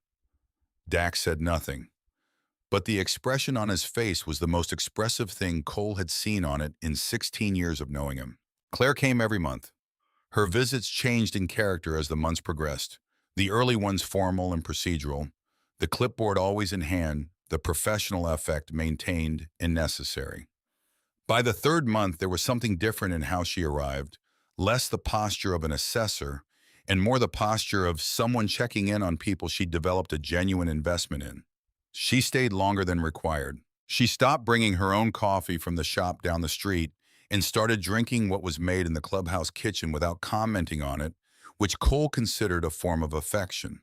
Dax said nothing, but the expression on his face was the most expressive thing Cole had seen on it in 16 years of knowing him. Claire came every month. Her visits changed in character as the months progressed, the early ones formal and procedural, the clipboard always in hand, the professional effect maintained and necessary. By the 3rd month, there was something different in how she arrived, less the posture of an assessor and more the posture of someone checking in on people she'd developed a genuine investment in. She stayed longer than required. She stopped bringing her own coffee from the shop down the street and started drinking what was made in the clubhouse kitchen without commenting on it, which Cole considered a form of affection.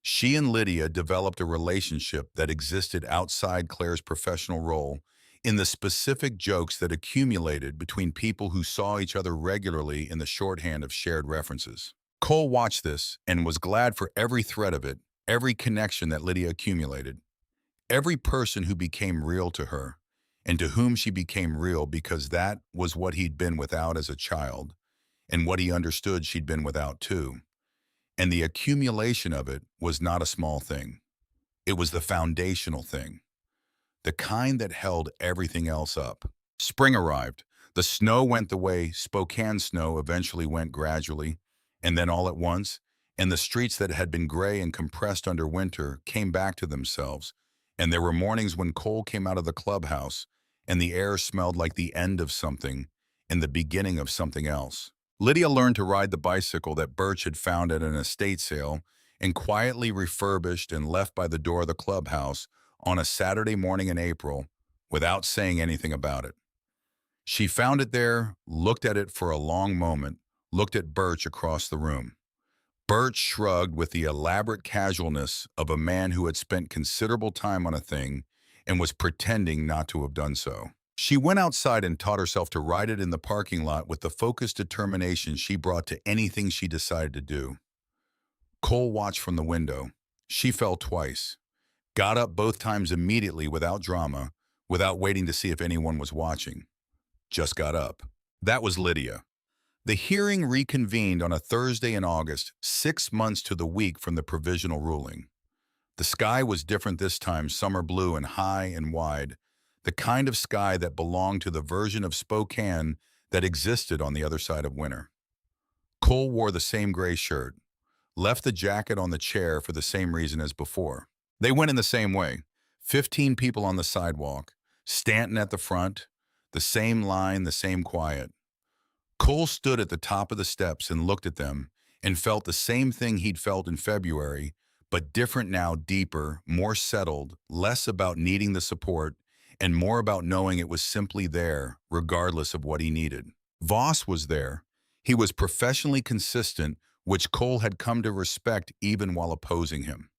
She and Lydia developed a relationship that existed outside Claire's professional role in the specific jokes that accumulated between people who saw each other regularly in the shorthand of shared references. Cole watched this and was glad for every thread of it, every connection that Lydia accumulated, every person who became real to her, and to whom she became real because that was what he'd been without as a child, and what he understood she'd been without too. And the accumulation of it was not a small thing. It was the foundational thing, the kind that held everything else up. Spring arrived. The snow went the way Spokane snow eventually went gradually, and then all at once, and the streets that had been gray and compressed under winter came back to themselves, and there were mornings when Cole came out of the clubhouse, and the air smelled like the end of something and the beginning of something else. Lydia learned to ride the bicycle that Birch had found at an estate sale and quietly refurbished and left by the door of the clubhouse on a Saturday morning in April without saying anything about it. She found it there, looked at it for a long moment, looked at Birch across the room. Birch shrugged with the elaborate casualness of a man who had spent considerable time on a thing and was pretending not to have done so. She went outside and taught herself to ride it in the parking lot with the focused determination she brought to anything she decided to do. Cole watched from the window. She fell twice, got up both times immediately without drama, without waiting to see if anyone was watching. Just got up. That was Lydia. The hearing reconvened on a Thursday in August, 6 months to the week from the provisional ruling. The sky was different this time, summer blue and high and wide, the kind of sky that belonged to the version of Spokane that existed on the other side of winter. Cole wore the same gray shirt, left the jacket on the chair for the same reason as before. They went in the same way. 15 people on the sidewalk, Stanton at the front, the same line, the same quiet. Cole stood at the top of the steps and looked at them and felt the same thing he'd felt in February, but different now, deeper, more settled, less about needing the support, and more about knowing it was simply there, regardless of what he needed. Voss was there. He was professionally consistent, which Cole had come to respect even while opposing him.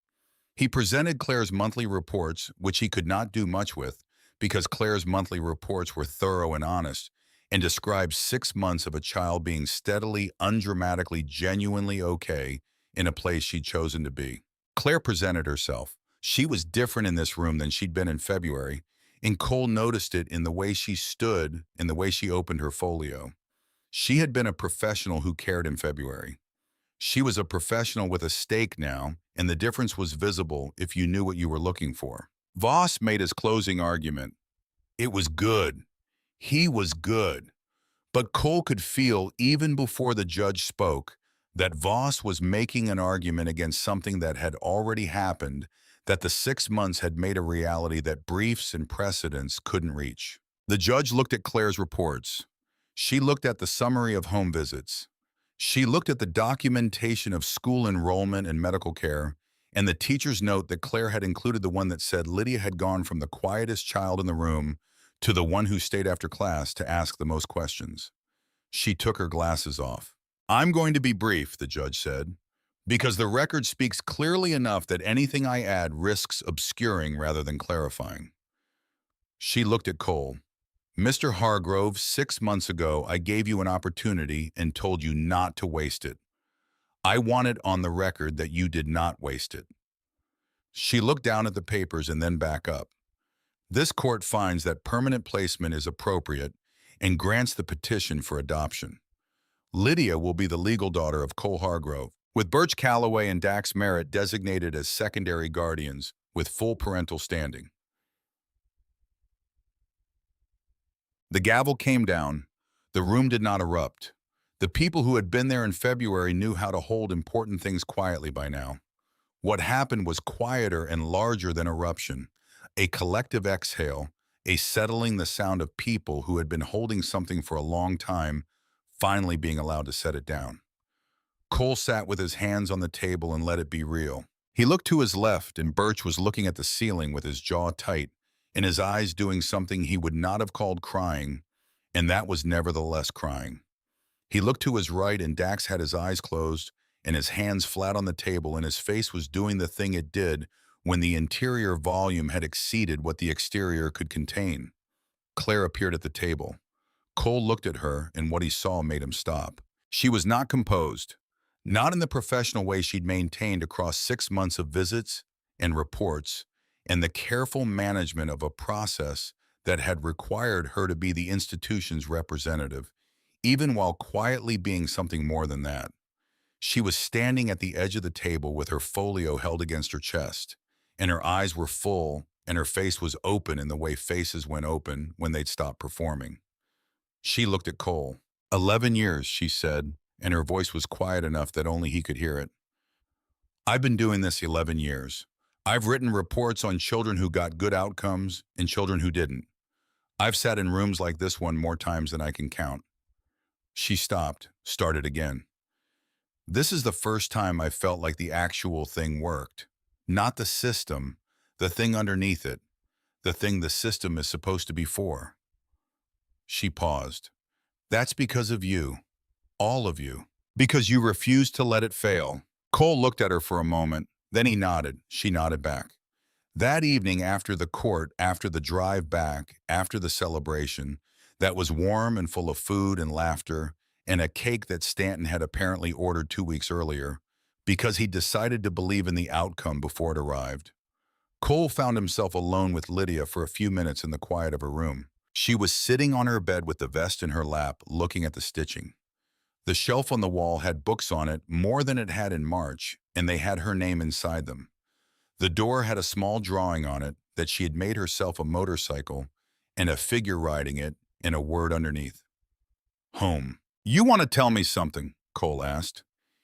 He presented Claire's monthly reports, which he could not do much with, because Claire's monthly reports were thorough and honest, and described 6 months of a child being steadily, undramatically, genuinely okay in a place she'd chosen to be. Claire presented herself. She was different in this room than she'd been in February, and Cole noticed it in the way she stood, in the way she opened her folio. She had been a professional who cared in February. She was a professional with a stake now, and the difference was visible if you knew what you were looking for. Voss made his closing argument. It was good. He was good. But Cole could feel, even before the judge spoke, that Voss was making an argument against something that had already happened, that the 6 months had made a reality that briefs and precedents couldn't reach. The judge looked at Claire's reports. She looked at the summary of home visits. She looked at the documentation of school enrollment and medical care, and the teacher's note that Claire had included the one that said Lydia had gone from the quietest child in the room to the one who stayed after class to ask the most questions. She took her glasses off. "I'm going to be brief," the judge said, "because the record speaks clearly enough that anything I add risks obscuring rather than clarifying." She looked at Cole. "Mr. Hargrove, 6 months ago, I gave you an opportunity and told you not to waste it. I want it on the record that you did not waste it." She looked down at the papers and then back up. "This court finds that permanent placement is appropriate and grants the petition for adoption. Lydia will be the legal daughter of Cole Hargrove, with Birch Calloway and Dax Merritt designated as secondary guardians with full parental standing." The gavel came down. The room did not erupt. The people who had been there in February knew how to hold important things quietly by now. What happened was quieter and larger than eruption, a collective exhale, a settling, the sound of people who had been holding something for a long time, finally being allowed to set it down. Cole sat with his hands on the table and let it be real. He looked to his left, and Birch was looking at the ceiling with his jaw tight and his eyes doing something he would not have called crying, and that was nevertheless crying. He looked to his right and Dax had his eyes closed and his hands flat on the table and his face was doing the thing it did when the interior volume had exceeded what the exterior could contain. Claire appeared at the table. Cole looked at her and what he saw made him stop. She was not composed, not in the professional way she'd maintained across 6 months of visits and reports and the careful management of a process that had required her to be the institution's representative, even while quietly being something more than that. She was standing at the edge of the table with her folio held against her chest, and her eyes were full and her face was open in the way faces went open when they'd stopped performing. She looked at Cole. 11 years, she said, and her voice was quiet enough that only he could hear it. I've been doing this 11 years. I've written reports on children who got good outcomes and children who didn't. I've sat in rooms like this one more times than I can count. She stopped, started again. This is the first time I felt like the actual thing worked. Not the system, the thing underneath it, the thing the system is supposed to be for. She paused. That's because of you. All of you. Because you refused to let it fail. Cole looked at her for a moment. Then he nodded. She nodded back. That evening after the court, after the drive back, after the celebration, that was warm and full of food and laughter, and a cake that Stanton had apparently ordered 2 weeks earlier, because he decided to believe in the outcome before it arrived. Cole found himself alone with Lydia for a few minutes in the quiet of her room. She was sitting on her bed with the vest in her lap, looking at the stitching. The shelf on the wall had books on it, more than it had in March, and they had her name inside them. The door had a small drawing on it that she had made herself a motorcycle and a figure riding it and a word underneath. Home. You want to tell me something? Cole asked.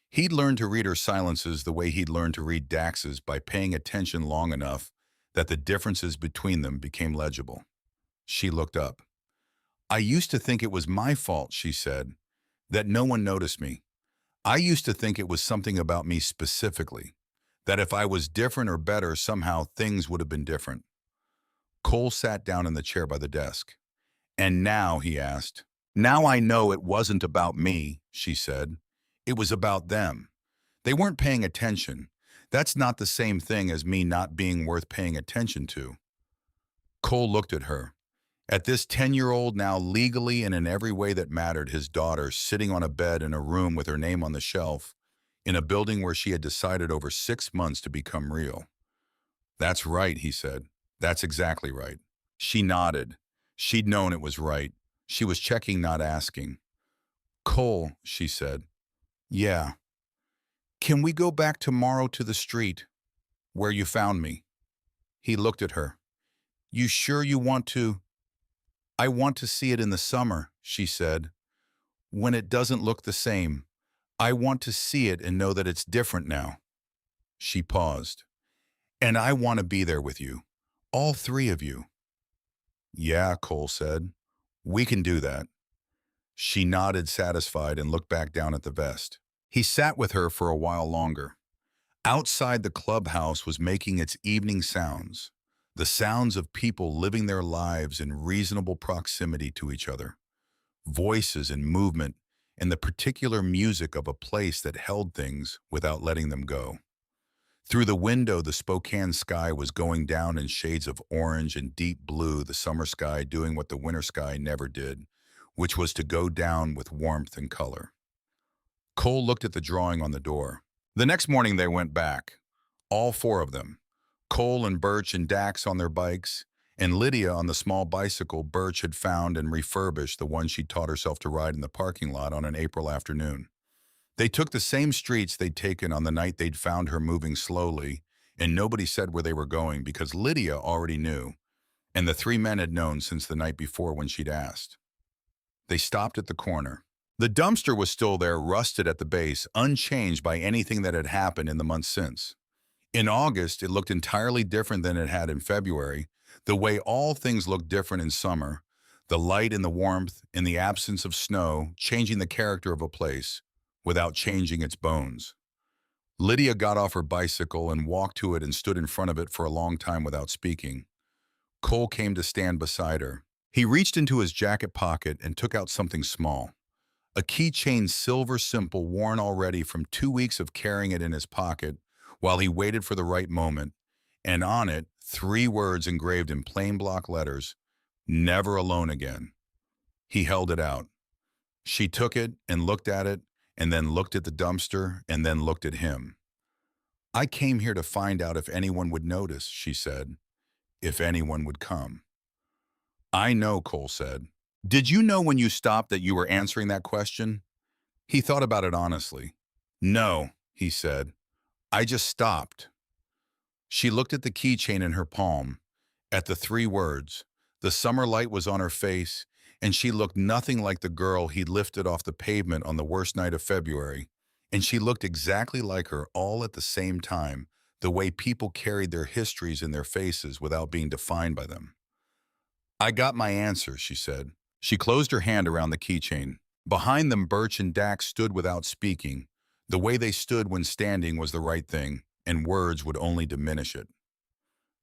He'd learned to read her silences the way he'd learned to read Dax's by paying attention long enough that the differences between them became legible. She looked up. I used to think it was my fault, she said, that no one noticed me. I used to think it was something about me specifically, that if I was different or better, somehow things would have been different. Cole sat down in the chair by the desk. And now, he asked. Now I know it wasn't about me, she said. It was about them. They weren't paying attention. That's not the same thing as me not being worth paying attention to. Cole looked at her. At this 10-year-old, now legally and in every way that mattered, his daughter sitting on a bed in a room with her name on the shelf, in a building where she had decided over 6 months to become real. That's right, he said. That's exactly right. She nodded. She'd known it was right. She was checking, not asking. Cole, she said. Yeah. Can we go back tomorrow to the street, where you found me? He looked at her. You sure you want to? I want to see it in the summer, she said. When it doesn't look the same. I want to see it and know that it's different now. She paused. And I want to be there with you. All three of you. Yeah, Cole said. We can do that. She nodded, satisfied, and looked back down at the vest. He sat with her for a while longer. Outside, the clubhouse was making its evening sounds, the sounds of people living their lives in reasonable proximity to each other, voices and movement, and the particular music of a place that held things without letting them go. Through the window, the Spokane sky was going down in shades of orange and deep blue, the summer sky doing what the winter sky never did, which was to go down with warmth and color. Cole looked at the drawing on the door. The next morning they went back, all four of them, Cole and Birch and Dax on their bikes, and Lydia on the small bicycle Birch had found and refurbished, the one she'd taught herself to ride in the parking lot on an April afternoon. They took the same streets they'd taken on the night they'd found her moving slowly, and nobody said where they were going because Lydia already knew, and the three men had known since the night before when she'd asked. They stopped at the corner. The dumpster was still there, rusted at the base, unchanged by anything that had happened in the months since. In August, it looked entirely different than it had in February, the way all things look different in summer, the light and the warmth and the absence of snow changing the character of a place without changing its bones. Lydia got off her bicycle and walked to it and stood in front of it for a long time without speaking. Cole came to stand beside her. He reached into his jacket pocket and took out something small. A keychain, silver simple, worn already from 2 weeks of carrying it in his pocket while he waited for the right moment, and on it, 3 words engraved in plain block letters, "Never alone again." He held it out. She took it and looked at it, and then looked at the dumpster, and then looked at him. "I came here to find out if anyone would notice," she said, "if anyone would come." "I know," Cole said. "Did you know when you stopped that you were answering that question?" He thought about it honestly. "No," he said. "I just stopped." She looked at the keychain in her palm, at the 3 words. The summer light was on her face, and she looked nothing like the girl he'd lifted off the pavement on the worst night of February. And she looked exactly like her all at the same time, the way people carried their histories in their faces without being defined by them. "I got my answer," she said. She closed her hand around the keychain. Behind them, Birch and Dax stood without speaking. The way they stood when standing was the right thing, and words would only diminish it.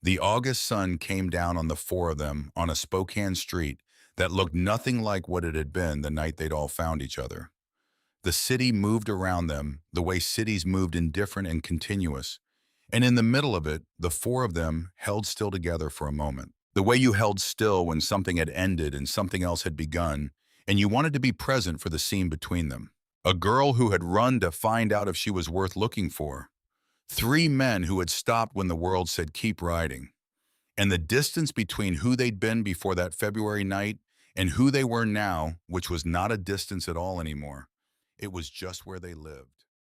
The August sun came down on the 4 of them on a Spokane street that looked nothing like what it had been the night they'd all found each other. The city moved around them the way cities moved, indifferent and continuous. And in the middle of it, the 4 of them held still together for a moment. The way you held still when something had ended and something else had begun, and you wanted to be present for the scene between them. A girl who had run to find out if she was worth looking for. 3 men who had stopped when the world said keep riding. And the distance between who they'd been before that February night and who they were now, which was not a distance at all anymore. It was just where they lived.